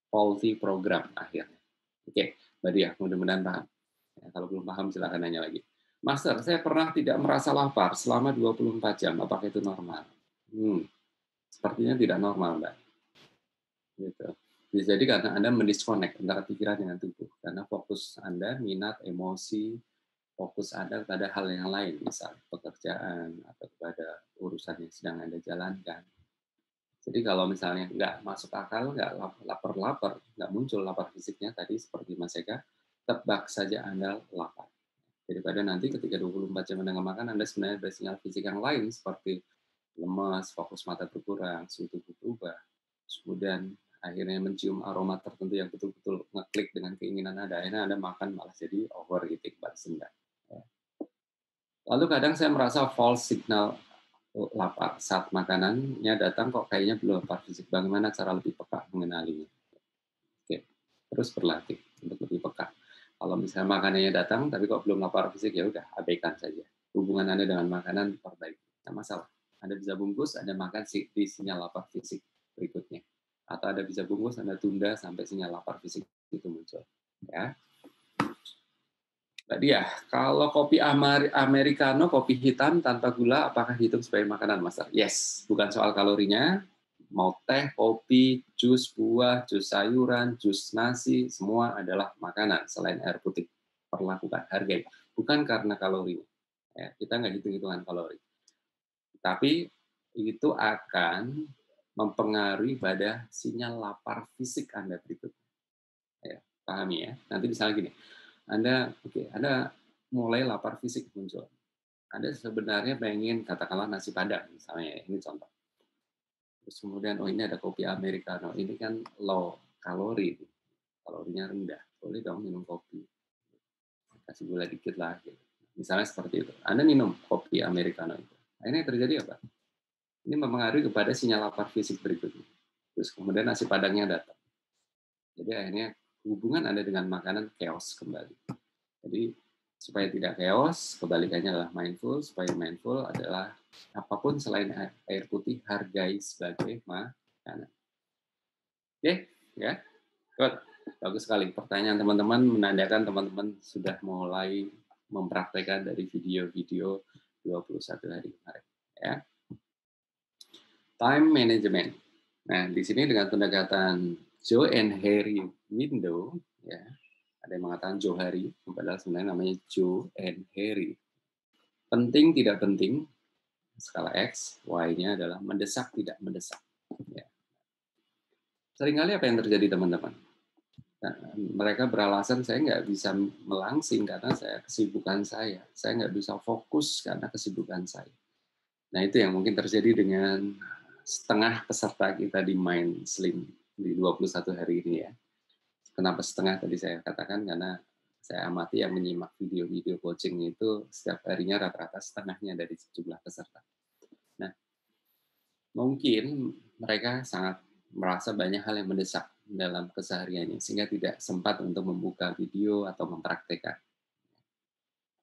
faulty program akhirnya. Oke, Mbak Dia, mudah-mudahan paham. Ya, kalau belum paham silakan nanya lagi. Master, saya pernah tidak merasa lapar selama 24 jam. Apakah itu normal? Sepertinya tidak normal, Mbak. Gitu. Bisa jadi karena Anda mendisconnect antara pikiran dengan tubuh. Karena fokus Anda, minat, emosi, fokus Anda pada hal yang lain, misal pekerjaan atau pada urusan yang sedang Anda jalankan. Jadi kalau misalnya nggak masuk akal, nggak lapar-lapar, nggak muncul lapar fisiknya tadi seperti Mas Eka, tebak saja Anda lapar. Daripada nanti ketika 24 jam Anda nggak makan, Anda sebenarnya ada sinyal fisik yang lain seperti lemas, fokus mata berkurang, suhu tubuh berubah, kemudian akhirnya mencium aroma tertentu yang betul-betul ngeklik dengan keinginan Anda. Akhirnya Anda makan malah jadi overeating, balas dendam. Lalu kadang saya merasa false signal lapar saat makanannya datang kok kayaknya belum lapar fisik. Bagaimana cara lebih peka mengenalinya? Oke, terus berlatih untuk lebih peka. Kalau misalnya makanannya datang, tapi kok belum lapar fisik, ya udah abaikan saja. Hubungan Anda dengan makanan diperbaiki. Tidak masalah. Anda bisa bungkus, Anda makan di sinyal lapar fisik berikutnya. Atau Anda bisa bungkus, Anda tunda sampai sinyal lapar fisik itu muncul. Ya. Mbak Dia, kalau kopi americano, kopi hitam tanpa gula, apakah dihitung sebagai makanan, Mas? Yes, bukan soal kalorinya. Mau teh, kopi, jus buah, jus sayuran, jus nasi, semua adalah makanan selain air putih. Perlakukan, hargai. Bukan karena kalorinya. Ya, kita nggak hitung-hitungan kalori. Tapi itu akan mempengaruhi pada sinyal lapar fisik Anda berikutnya. Ya, pahami ya. Nanti misalnya gini, Anda mulai lapar fisik muncul. Anda sebenarnya pengen katakanlah nasi padang misalnya, ini contoh. Terus kemudian, oh ini ada kopi americano, ini kan low kalori, kalorinya rendah, boleh dong minum kopi, kasih gula dikit lah, gitu. Misalnya seperti itu. Anda minum kopi americano itu, Akhirnya terjadi apa? Ini mempengaruhi kepada sinyal lapar fisik berikutnya. Terus kemudian nasi padangnya datang. Jadi akhirnya hubungan Anda dengan makanan chaos kembali. Jadi supaya tidak chaos, kebalikannya adalah mindful. Supaya mindful adalah apapun selain air putih hargai sebagai makanan. Oke, ya. Good. Bagus sekali. Pertanyaan teman-teman menandakan teman-teman sudah mulai mempraktekkan dari video-video 21 hari kemarin. Ya. Time management. Nah, di sini dengan pendekatan Joe and Harry window, ya, ada yang mengatakan Joe Harry, padahal sebenarnya namanya Joe and Harry. Penting tidak penting, skala X, Y-nya adalah mendesak tidak mendesak. Ya. Seringkali apa yang terjadi teman-teman? Nah, mereka beralasan saya nggak bisa melangsing karena kesibukan saya nggak bisa fokus karena kesibukan saya. Nah itu yang mungkin terjadi dengan setengah peserta kita di Mind Slim di 21 hari ini ya. Kenapa setengah tadi saya katakan? Karena saya amati yang menyimak video-video coaching itu setiap harinya rata-rata setengahnya dari jumlah peserta. Nah, mungkin mereka sangat merasa banyak hal yang mendesak dalam kesehariannya sehingga tidak sempat untuk membuka video atau mempraktekkan.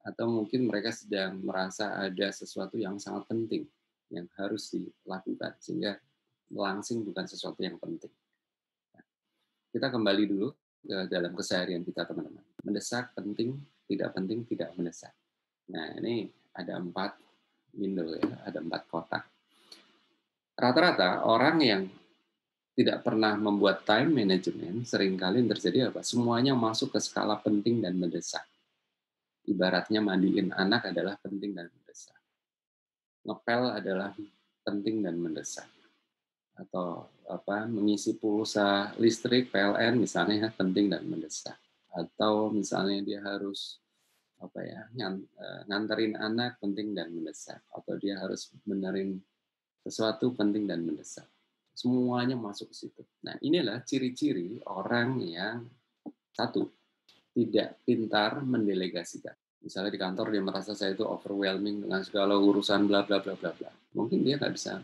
Atau mungkin mereka sedang merasa ada sesuatu yang sangat penting yang harus dilakukan sehingga langsing bukan sesuatu yang penting. Nah, kita kembali dulu ke dalam keseharian kita teman-teman. Mendesak, penting, tidak mendesak. Nah ini ada 4 window ya, ada 4 kotak. Rata-rata orang yang tidak pernah membuat time management, seringkali yang terjadi apa? Semuanya masuk ke skala penting dan mendesak. Ibaratnya mandiin anak adalah penting dan mendesak. Ngepel adalah penting dan mendesak. Atau mengisi pulsa listrik PLN misalnya penting dan mendesak. Atau misalnya dia harus nganterin anak penting dan mendesak. Atau dia harus benerin sesuatu penting dan mendesak. Semuanya masuk ke situ. Nah, inilah ciri-ciri orang yang satu, tidak pintar mendelegasikan. Misalnya di kantor dia merasa saya itu overwhelming dengan segala urusan bla bla bla bla bla. Mungkin dia nggak bisa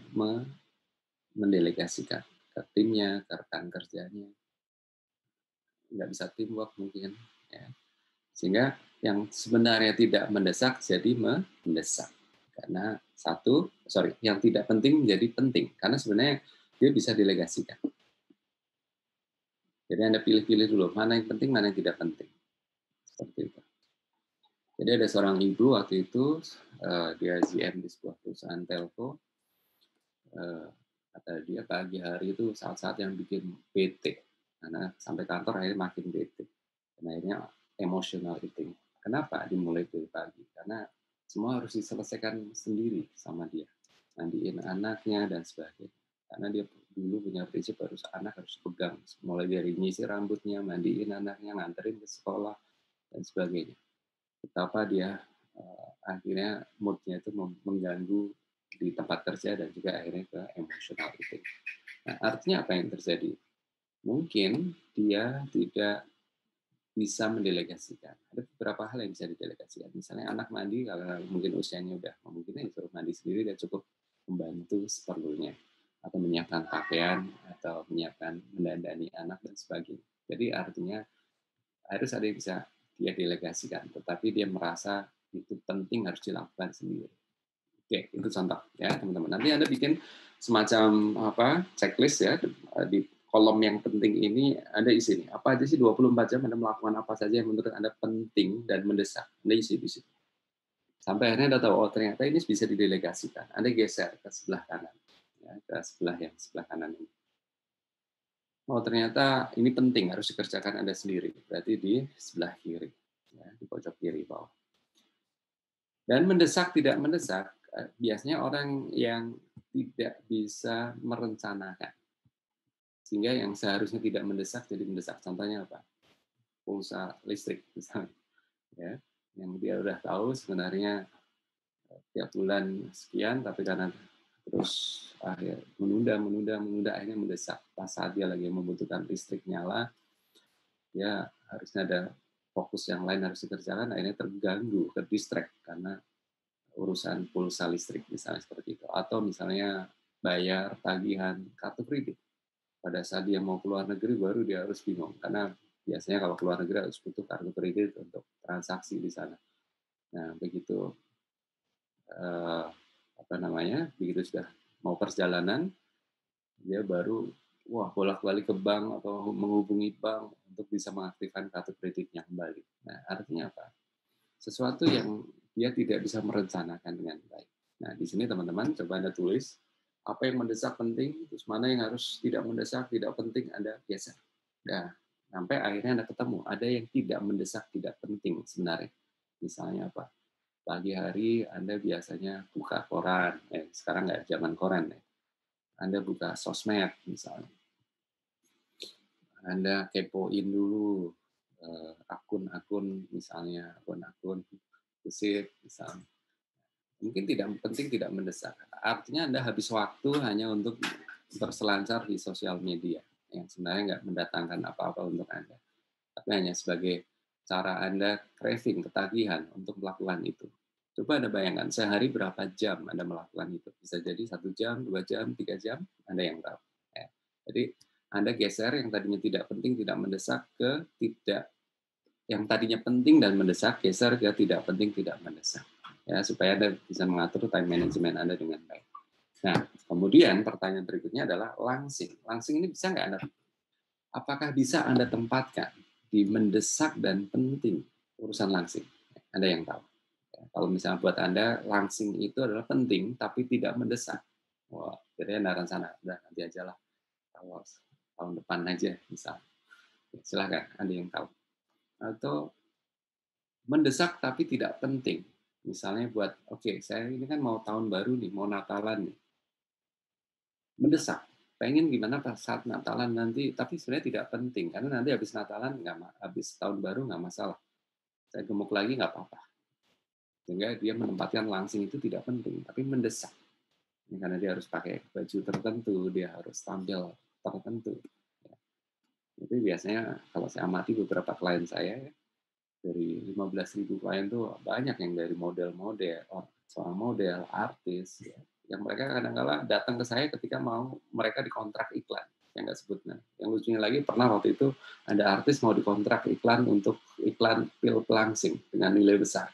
mendelegasikan ke timnya, ke rekan kerjanya. Nggak bisa teamwork mungkin. Ya. Sehingga yang sebenarnya tidak mendesak jadi mendesak. Karena yang tidak penting menjadi penting. Karena sebenarnya dia bisa delegasikan. Jadi Anda pilih-pilih dulu, mana yang penting, mana yang tidak penting. Seperti itu. Jadi ada seorang ibu waktu itu, dia GM di sebuah perusahaan telco, kata dia pagi hari itu saat-saat yang bikin bete. Karena sampai kantor akhirnya makin bete. Dan akhirnya emotional eating. Kenapa dimulai dari pagi? Karena semua harus diselesaikan sendiri sama dia. Mandiin anaknya dan sebagainya. Karena dia dulu punya prinsip anak harus pegang. Mulai dari nyisir rambutnya, mandiin anaknya, nganterin ke sekolah, dan sebagainya. Betapa dia akhirnya mood-nya itu mengganggu di tempat kerja dan juga akhirnya ke emotional eating. Nah, artinya apa yang terjadi? Mungkin dia tidak bisa mendelegasikan. Ada beberapa hal yang bisa didelegasikan. Misalnya anak mandi, kalau mungkin usianya udah memungkinkan disuruh mandi sendiri dan cukup membantu seperlunya. Atau menyiapkan pakaian, atau menyiapkan mendandani anak dan sebagainya. Jadi artinya harus ada yang bisa dia delegasikan, tetapi dia merasa itu penting harus dilakukan sendiri. Oke, itu contoh ya teman-teman. Nanti Anda bikin semacam checklist ya di kolom yang penting ini Anda isi nih. Apa aja sih 24 jam Anda melakukan apa saja yang menurut Anda penting dan mendesak. Anda isi di situ. Sampai akhirnya Anda tahu, oh ternyata ini bisa didelegasikan. Anda geser ke sebelah kanan. Ya, ke sebelah kanan ini. Oh ternyata ini penting, harus dikerjakan Anda sendiri. Berarti di sebelah kiri. Ya, di pojok kiri bawah. Dan mendesak tidak mendesak, biasanya orang yang tidak bisa merencanakan. Sehingga yang seharusnya tidak mendesak jadi mendesak. Contohnya apa? Pulsa listrik misalnya. Ya, yang dia udah tahu sebenarnya tiap bulan sekian, tapi karena terus menunda akhirnya mendesak. Pas saat dia lagi membutuhkan listrik nyala, ya harusnya ada fokus yang lain harus dikerjakan, akhirnya terganggu, terdistract karena urusan pulsa listrik misalnya seperti itu, atau misalnya bayar tagihan kartu kredit. Pada saat dia mau keluar negeri baru dia harus bingung, karena biasanya kalau keluar negeri harus butuh kartu kredit untuk transaksi di sana. Nah, begitu begitu sudah mau perjalanan, dia baru bolak-balik ke bank atau menghubungi bank untuk bisa mengaktifkan kartu kreditnya kembali. Nah, artinya apa? Sesuatu yang dia tidak bisa merencanakan dengan baik. Nah, di sini teman-teman coba Anda tulis apa yang mendesak penting, terus mana yang harus tidak mendesak, tidak penting, Anda geser. Nah, sampai akhirnya Anda ketemu ada yang tidak mendesak, tidak penting sebenarnya. Misalnya apa? Pagi hari Anda biasanya buka koran, sekarang nggak zaman koran ya. Anda buka sosmed misalnya. Anda kepoin dulu akun-akun misalnya, akun-akun visit misalnya. Mungkin tidak penting, tidak mendesak. Artinya Anda habis waktu hanya untuk berselancar di sosial media yang sebenarnya nggak mendatangkan apa-apa untuk Anda. Tapi hanya sebagai cara Anda craving, ketagihan untuk melakukan itu. Coba Anda bayangkan, sehari berapa jam Anda melakukan itu. Bisa jadi 1 jam, 2 jam, 3 jam, Anda yang tahu. Ya. Jadi Anda geser yang tadinya tidak penting, tidak mendesak, ke tidak, yang tadinya penting dan mendesak, geser ke tidak penting, tidak mendesak. Ya, supaya Anda bisa mengatur time management Anda dengan baik. Nah, kemudian pertanyaan berikutnya adalah langsing. Langsing ini bisa nggak Anda, apakah bisa Anda tempatkan di mendesak dan penting urusan langsing? Anda yang tahu. Ya, kalau misalnya buat Anda langsing itu adalah penting tapi tidak mendesak. Wah, jadi Anda rencana, udah nanti aja lah. Kalau tahun depan aja misalnya. Silakan, Anda yang tahu. Atau mendesak tapi tidak penting. Misalnya buat, saya ini kan mau tahun baru nih, mau Natalan nih. Mendesak, pengen gimana pas saat Natalan nanti, tapi sebenarnya tidak penting, karena nanti habis Natalan, habis tahun baru nggak masalah. Saya gemuk lagi nggak apa-apa. Sehingga dia menempatkan langsing itu tidak penting, tapi mendesak. Karena dia harus pakai baju tertentu, dia harus tampil tertentu. Itu biasanya kalau saya amati beberapa klien saya, dari 15.000 klien tuh banyak yang dari model-model, seorang model, artis, yang mereka kadang-kala datang ke saya ketika mau mereka dikontrak iklan, yang nggak sebutnya. Yang lucunya lagi, pernah waktu itu ada artis mau dikontrak iklan untuk iklan pil pelangsing dengan nilai besar.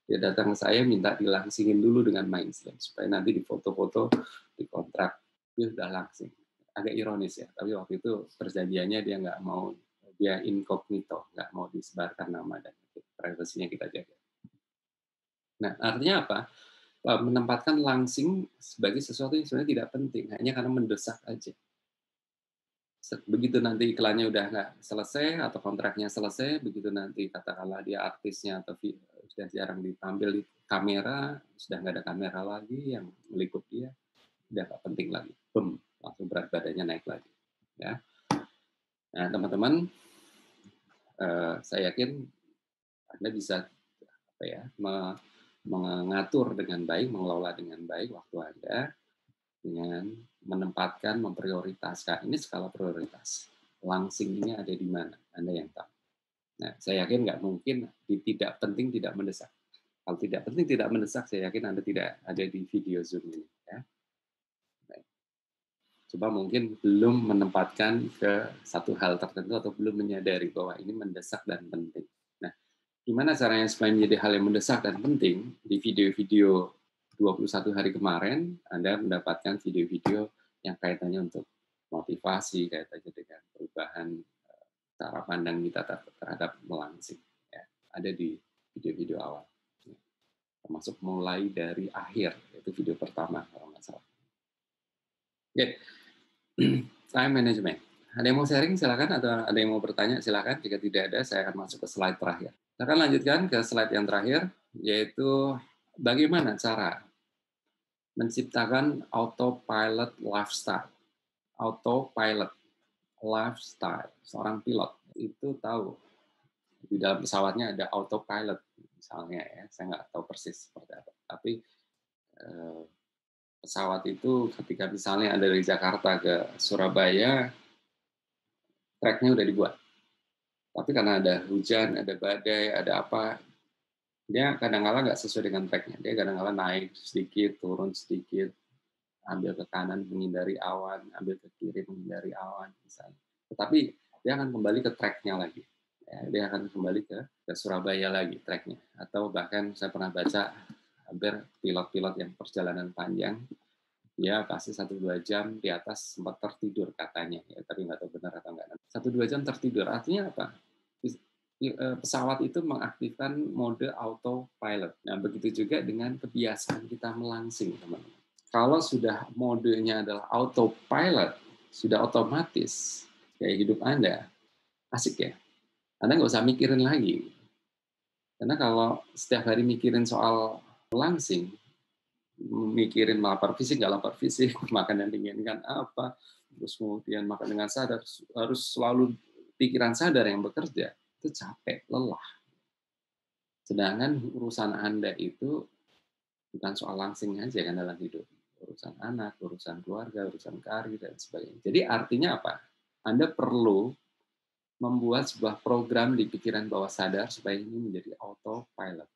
Dia datang ke saya minta dilangsingin dulu dengan mainstream supaya nanti di foto-foto dikontrak, dia sudah langsing. Agak ironis ya, tapi waktu itu perjanjiannya dia nggak mau, dia incognito, nggak mau disebarkan nama dan privasinya kita jaga. Nah, artinya apa? Menempatkan langsing sebagai sesuatu yang sebenarnya tidak penting, hanya karena mendesak aja. Begitu nanti iklannya udah nggak selesai atau kontraknya selesai, begitu nanti katakanlah dia artisnya atau sudah jarang ditampil di kamera, sudah nggak ada kamera lagi yang meliput dia, udah nggak penting lagi, langsung berat badannya naik lagi. Ya. Nah, teman-teman, saya yakin Anda bisa mengatur dengan baik, mengelola dengan baik waktu Anda dengan menempatkan, memprioritaskan. Ini skala prioritas. Langsingnya ada di mana? Anda yang tahu. Nah, saya yakin nggak mungkin tidak penting, tidak mendesak. Kalau tidak penting, tidak mendesak, saya yakin Anda tidak ada di video Zoom ini. Ya. Baik. Coba mungkin belum menempatkan ke satu hal tertentu atau belum menyadari bahwa ini mendesak dan penting. Nah, gimana caranya supaya menjadi hal yang mendesak dan penting? Di video-video 21 hari kemarin, Anda mendapatkan video-video yang kaitannya untuk motivasi, kaitannya dengan perubahan cara pandang kita terhadap melangsing. Ya, ada di video-video awal. Termasuk mulai dari akhir, itu video pertama, kalau nggak salah. Oke, time management. Ada yang mau sharing, silakan, atau ada yang mau bertanya, silakan. Jika tidak ada, saya akan masuk ke slide terakhir. Kita akan lanjutkan ke slide yang terakhir, yaitu bagaimana cara menciptakan autopilot lifestyle. Autopilot lifestyle. Seorang pilot itu tahu di dalam pesawatnya ada autopilot misalnya ya. Saya nggak tahu persis seperti apa. Tapi pesawat itu ketika misalnya ada dari Jakarta ke Surabaya, tracknya udah dibuat. Tapi karena ada hujan, ada badai, ada apa, Dia kadang-kala nggak sesuai dengan track-nya. Dia kadang-kala naik sedikit, turun sedikit, ambil ke kanan menghindari awan, ambil ke kiri menghindari awan, misalnya. Tetapi dia akan kembali ke track-nya lagi. Ya, dia akan kembali ke Surabaya lagi track-nya. Atau bahkan saya pernah baca hampir pilot-pilot yang perjalanan panjang, dia pasti 1-2 jam di atas sempat tertidur katanya. Ya, tapi nggak tahu benar atau enggak. 1-2 jam tertidur, artinya apa? Pesawat itu mengaktifkan mode autopilot. Nah, begitu juga dengan kebiasaan kita melangsing, teman-teman. Kalau sudah modenya adalah autopilot, sudah otomatis kayak hidup Anda, asik ya. Anda nggak usah mikirin lagi. Karena kalau setiap hari mikirin soal melangsing, mikirin lapar fisik, nggak lapar fisik, makan yang diinginkan apa, terus kemudian makan dengan sadar, harus selalu pikiran sadar yang bekerja, itu capek, lelah. Sedangkan urusan Anda itu bukan soal langsing aja kan dalam hidup. Urusan anak, urusan keluarga, urusan karir, dan sebagainya. Jadi artinya apa? Anda perlu membuat sebuah program di pikiran bawah sadar supaya ini menjadi autopilot.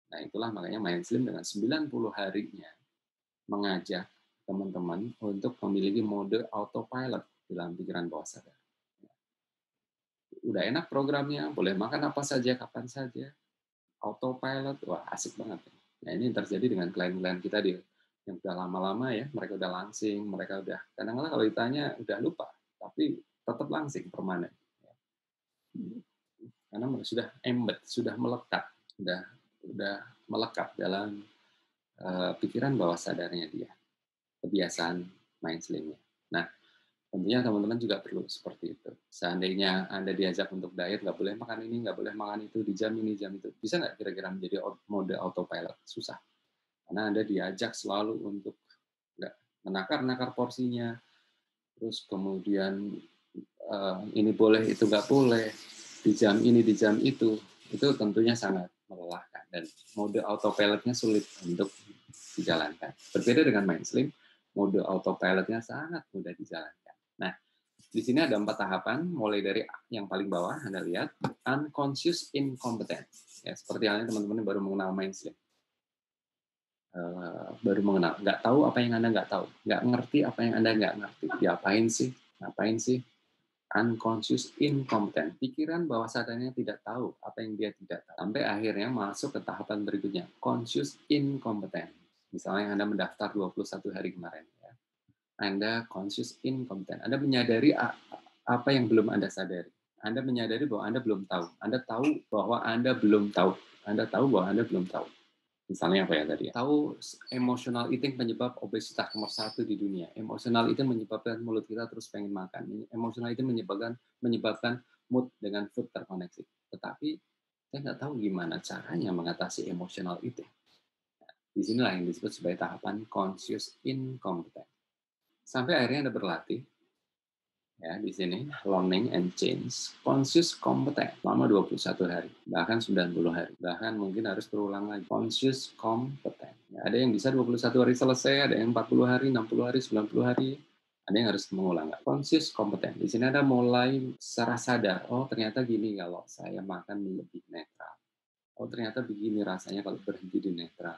Nah, itulah makanya Mindslim dengan 90 harinya mengajak teman-teman untuk memiliki mode autopilot dalam pikiran bawah sadar. Udah enak programnya, boleh makan apa saja, kapan saja. Autopilot, wah asik banget. Nah, ini terjadi dengan klien-klien kita yang udah lama-lama ya, mereka udah langsing, mereka udah, kadang-kadang kalau ditanya udah lupa, tapi tetap langsing permanen. Karena sudah embed, sudah melekat, udah melekat dalam pikiran bawah sadarnya dia, kebiasaan Mindslim-nya. Nah, tentunya teman-teman juga perlu seperti itu. Seandainya Anda diajak untuk diet, nggak boleh makan ini, nggak boleh makan itu, di jam ini, jam itu. Bisa nggak kira-kira menjadi mode autopilot? Susah. Karena Anda diajak selalu untuk nggak menakar-nakar porsinya, terus kemudian ini boleh, itu nggak boleh, di jam ini, di jam itu tentunya sangat melelahkan. Dan mode autopilotnya sulit untuk dijalankan. Berbeda dengan Mindslim, mode autopilotnya sangat mudah dijalankan. Nah, di sini ada 4 tahapan, mulai dari yang paling bawah, Anda lihat, unconscious incompetence. Ya, seperti halnya teman-teman baru mengenal Mindslim. Baru mengenal, nggak tahu apa yang Anda nggak tahu, nggak ngerti apa yang Anda nggak ngerti. Diapain sih? Ngapain sih? Unconscious incompetent. Pikiran bawah sadarnya tidak tahu apa yang dia tidak tahu. Sampai akhirnya masuk ke tahapan berikutnya, conscious incompetent. Misalnya Anda mendaftar 21 hari kemarin. Ya. Anda conscious incompetent. Anda menyadari apa yang belum Anda sadari. Anda menyadari bahwa Anda belum tahu. Anda tahu bahwa Anda belum tahu. Anda tahu bahwa Anda belum tahu. Misalnya apa ya tadi? Tahu emotional eating penyebab obesitas nomor 1 di dunia. Emotional eating menyebabkan mulut kita terus pengen makan. Emotional eating menyebabkan mood dengan food terkoneksi. Tetapi saya nggak tahu gimana caranya mengatasi emotional eating. Nah, disinilah yang disebut sebagai tahapan conscious incompetent. Sampai akhirnya Anda berlatih. Ya, di sini learning and change conscious competent selama 21 hari, bahkan 90 hari, bahkan mungkin harus berulang lagi. Conscious competent. Ya, ada yang bisa 21 hari selesai, ada yang 40 hari, 60 hari, 90 hari, ada yang harus mengulang. Conscious competent. Di sini ada mulai secara sadar, oh ternyata gini kalau saya makan lebih netral. Oh ternyata begini rasanya kalau berhenti di netral.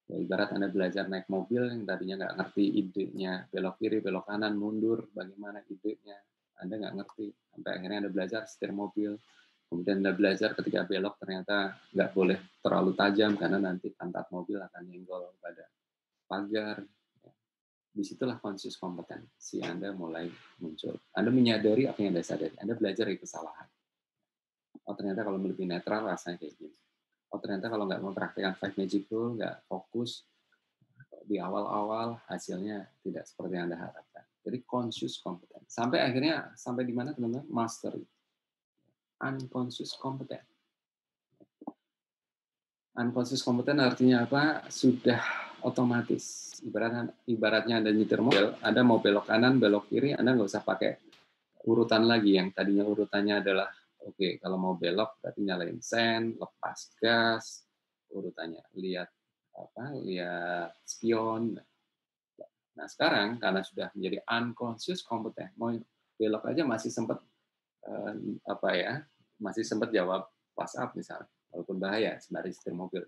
Ya, ibarat Anda belajar naik mobil yang tadinya nggak ngerti idenya, belok kiri, belok kanan, mundur, bagaimana idenya, Anda nggak ngerti. Sampai akhirnya Anda belajar setir mobil, kemudian Anda belajar ketika belok ternyata nggak boleh terlalu tajam karena nanti pantat mobil akan nyenggol pada pagar. Disitulah conscious kompetensi Anda mulai muncul. Anda menyadari apa yang Anda sadari, Anda belajar dari kesalahan. Oh ternyata kalau lebih netral rasanya kayak gini. Oh ternyata kalau nggak mempraktikkan 5 magic rule, nggak fokus, di awal-awal hasilnya tidak seperti yang Anda harapkan. Jadi conscious competent. Sampai akhirnya, sampai di mana teman-teman? Mastery. Unconscious competent. Unconscious competent artinya apa? Sudah otomatis. Ibaratnya Anda nyetir mobil, Anda mau belok kanan, belok kiri, Anda nggak usah pakai urutan lagi. Yang tadinya urutannya adalah, oke, kalau mau belok berarti nyalain sen, lepas gas, urutannya. Lihat spion. Nah sekarang karena sudah menjadi unconscious competent, mau belok aja masih sempat masih sempat jawab WhatsApp misalnya, walaupun bahaya sembari setir mobil.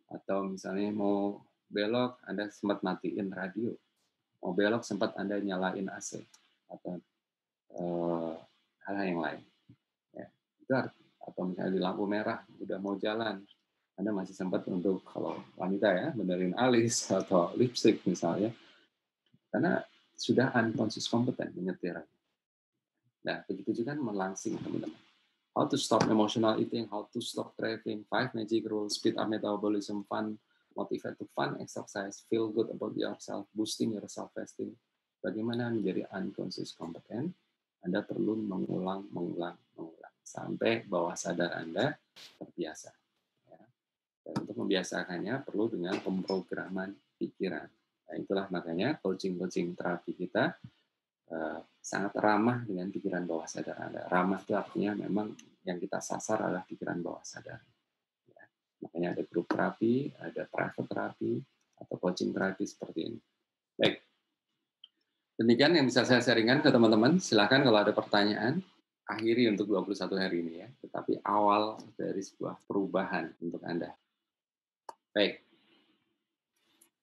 Atau misalnya mau belok, Anda sempat matiin radio. Mau belok sempat Anda nyalain AC atau hal yang lain. Ya, itu atau misalnya di lampu merah udah mau jalan, Anda masih sempat untuk kalau wanita ya benerin alis atau lipstick misalnya, karena sudah unconscious competent menyetir. Nah, begitu juga melangsing teman-teman. How to stop emotional eating, how to stop craving, 5 magic rules, speed up metabolism, fun, motivate to fun exercise, feel good about yourself, boosting your self-esteem. Bagaimana menjadi unconscious competent? Anda perlu mengulang sampai bawah sadar Anda terbiasa. Ya. Dan untuk membiasakannya perlu dengan pemrograman pikiran. Nah, itulah makanya coaching terapi kita sangat ramah dengan pikiran bawah sadar Anda. Ramah itu artinya memang yang kita sasar adalah pikiran bawah sadar. Ya. Makanya ada grup terapi, ada private terapi, atau coaching terapi seperti ini. Baik. Demikian yang bisa saya sharingkan ke teman-teman. Silakan kalau ada pertanyaan, akhiri untuk 21 hari ini ya. Tetapi awal dari sebuah perubahan untuk Anda. Baik.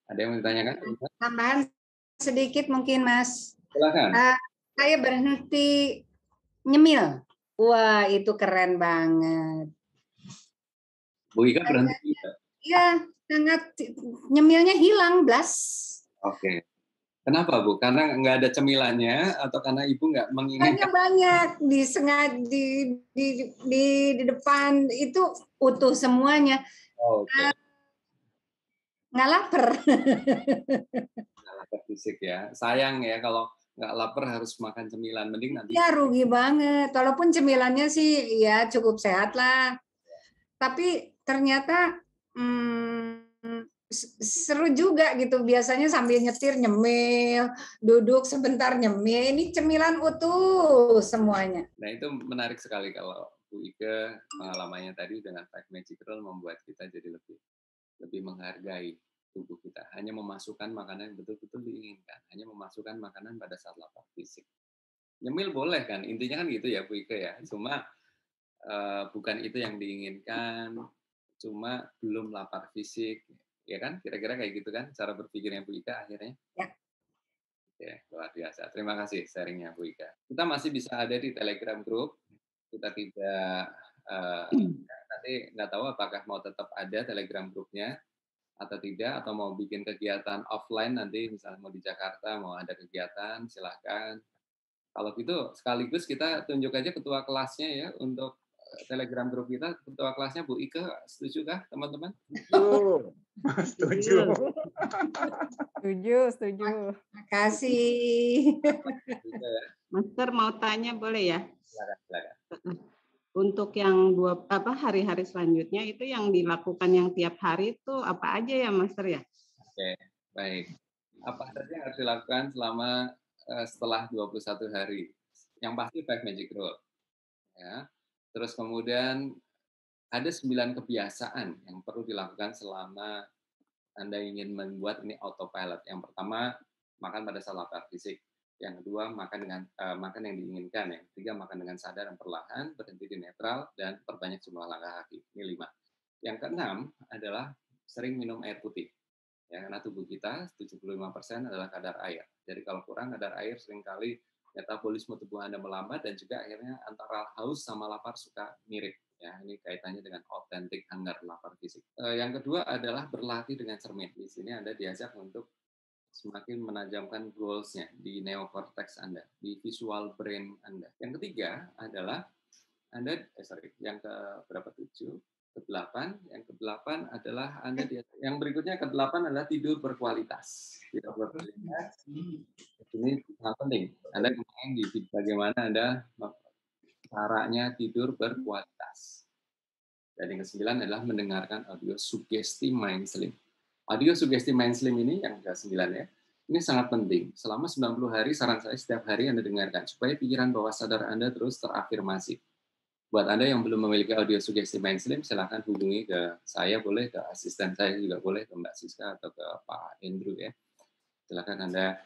Ada yang mau ditanyakan? Tambahan sedikit mungkin, Mas. Silakan. Saya berhenti nyemil. Wah, itu keren banget. Bu Ika berhenti? Iya, sangat nyemilnya hilang, blas. Oke. Kenapa, Bu? Karena nggak ada cemilannya atau karena Ibu nggak menginginkan? Banyak di depan itu utuh semuanya. Oke. Nggak lapar. Nggak lapar fisik ya. Sayang ya kalau nggak lapar harus makan cemilan. Mending nanti. Ya rugi banget. Walaupun cemilannya sih ya cukup sehat lah. Tapi ternyata seru juga gitu. Biasanya sambil nyetir nyemil, duduk sebentar nyemil. Ini cemilan utuh semuanya. Nah itu menarik sekali kalau Bu Ika pengalamannya tadi dengan 5 Magic Rule membuat kita jadi lebih menghargai tubuh kita. Hanya memasukkan makanan yang betul-betul diinginkan. Hanya memasukkan makanan pada saat lapar fisik. Nyemil boleh kan, intinya kan gitu ya Bu Ika ya. Cuma bukan itu yang diinginkan, cuma belum lapar fisik. Ya kan, kira-kira kayak gitu kan cara berpikirnya Bu Ika akhirnya. Ya. Oke, luar biasa. Terima kasih sharingnya Bu Ika. Kita masih bisa ada di Telegram Group. Kita tidak, nanti nggak tahu apakah mau tetap ada Telegram Group-nya atau tidak, atau mau bikin kegiatan offline nanti, misalnya mau di Jakarta, mau ada kegiatan, silahkan. Kalau gitu, sekaligus kita tunjuk aja ketua kelasnya ya, untuk Telegram Group kita, ketua kelasnya Bu Ika, setuju kah teman-teman? Setuju. Setuju. Terima kasih. Master mau tanya boleh ya? Silakan. Untuk yang hari-hari selanjutnya itu yang dilakukan yang tiap hari itu apa aja ya Master ya? Oke, baik. Apa saja yang harus dilakukan selama setelah 21 hari? Yang pasti 5 Magic Rule. Ya. Terus kemudian ada 9 kebiasaan yang perlu dilakukan selama Anda ingin membuat ini autopilot. Yang pertama, makan pada saat lapar fisik. Yang kedua, makan yang diinginkan. Yang ketiga, makan dengan sadar dan perlahan, berhenti di netral, dan perbanyak jumlah langkah kaki. Ini 5. Yang keenam adalah sering minum air putih. Ya, karena tubuh kita 75% adalah kadar air. Jadi kalau kurang kadar air, seringkali metabolisme tubuh Anda melambat dan juga akhirnya antara haus sama lapar suka mirip. Ya, ini kaitannya dengan authentic hunger, lapar fisik. Yang kedua adalah berlatih dengan cermin. Di sini Anda diajak untuk semakin menajamkan goals-nya di neocortex Anda, di visual brain Anda. Yang ketiga adalah yang ke-8 adalah yang berikutnya ke-8 adalah tidur berkualitas. Tidur berkualitas ini sangat penting. Anda kemarin di bagaimana Anda caranya tidur berkualitas. Dan yang ke-9 adalah mendengarkan audio sugesti mind sleep. Audio sugesti mind sleep ini yang ke-9 ya. Ini sangat penting. Selama 90 hari saran saya setiap hari Anda dengarkan supaya pikiran bawah sadar Anda terus terafirmasi. Buat Anda yang belum memiliki audio sugesti mind sleep, silakan hubungi ke saya, boleh ke asisten saya juga boleh, ke Mbak Siska atau ke Pak Andrew ya. Silakan Anda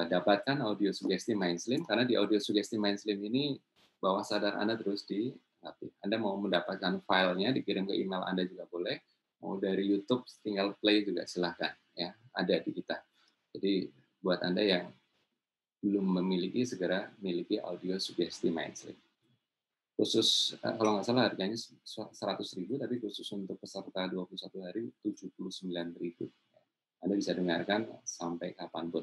dapatkan audio sugesti mind sleep karena di audio sugesti mind sleep ini bawah sadar Anda terus latih. Anda mau mendapatkan filenya dikirim ke email Anda juga boleh. Mau dari YouTube tinggal play juga silahkan ya, ada di kita. Jadi buat Anda yang belum memiliki, segera miliki audio sugesti Mindsleep. Khusus kalau nggak salah harganya 100.000, tapi khusus untuk peserta 21 hari 79.000. Anda bisa dengarkan sampai kapanpun.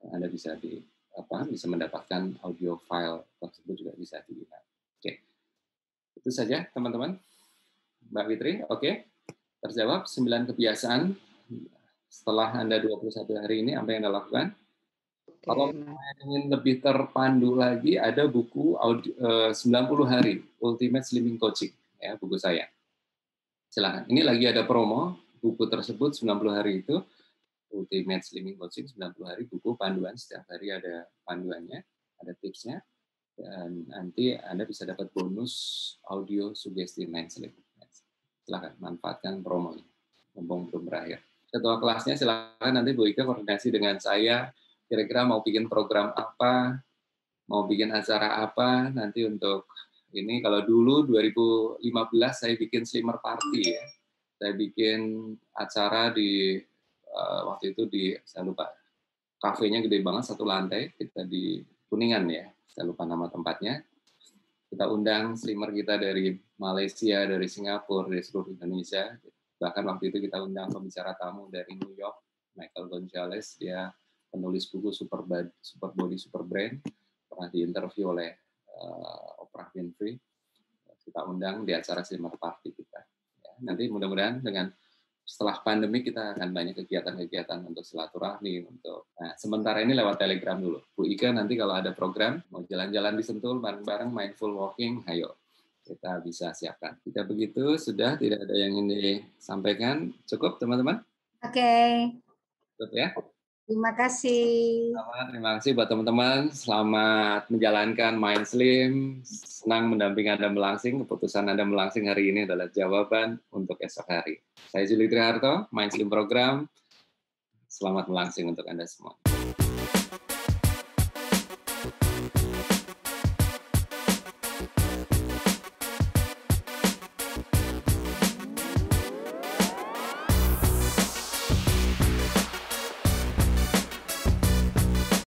Anda bisa bisa mendapatkan audio file tersebut juga bisa dilihat. Oke, itu saja teman-teman. Mbak Fitri, oke? Terjawab 9 kebiasaan setelah Anda 21 hari ini, apa yang Anda lakukan? Kalau ingin lebih terpandu lagi, ada buku 90 hari Ultimate Slimming Coaching, ya, buku saya. Silakan. Ini lagi ada promo, buku tersebut 90 hari itu Ultimate Slimming Coaching 90 hari, buku panduan, setiap hari ada panduannya, ada tipsnya, dan nanti Anda bisa dapat bonus audio sugesti Mindsleep. Silakan manfaatkan promonya, mumpung belum berakhir. Ketua kelasnya silakan nanti Bu Ika koordinasi dengan saya, kira-kira mau bikin program apa, mau bikin acara apa, nanti untuk ini. Kalau dulu 2015 saya bikin Slimmer Party ya, saya bikin acara di waktu itu saya lupa, kafenya gede banget, 1 lantai, kita di Kuningan ya, saya lupa nama tempatnya. Kita undang streamer kita dari Malaysia, dari Singapura, dari seluruh Indonesia. Bahkan waktu itu kita undang pembicara tamu dari New York, Michael Gonzalez, dia penulis buku Super Body, Super Brain, pernah diinterview oleh Oprah Winfrey. Kita undang di acara Slimmer Party kita. Ya, nanti mudah-mudahan setelah pandemi kita akan banyak kegiatan-kegiatan untuk silaturahmi, nah, sementara ini lewat Telegram dulu. Bu Ika nanti kalau ada program mau jalan-jalan di Sentul bareng-bareng mindful walking, ayo kita bisa siapkan. Jika begitu sudah tidak ada yang ingin disampaikan, cukup teman-teman? Oke. Cukup ya. Terima kasih. Terima kasih buat teman-teman. Selamat menjalankan Mindsleep. Senang mendampingi Anda melangsing. Keputusan Anda melangsing hari ini adalah jawaban untuk esok hari. Saya Juli Triharto, Mindsleep Program. Selamat melangsing untuk Anda semua.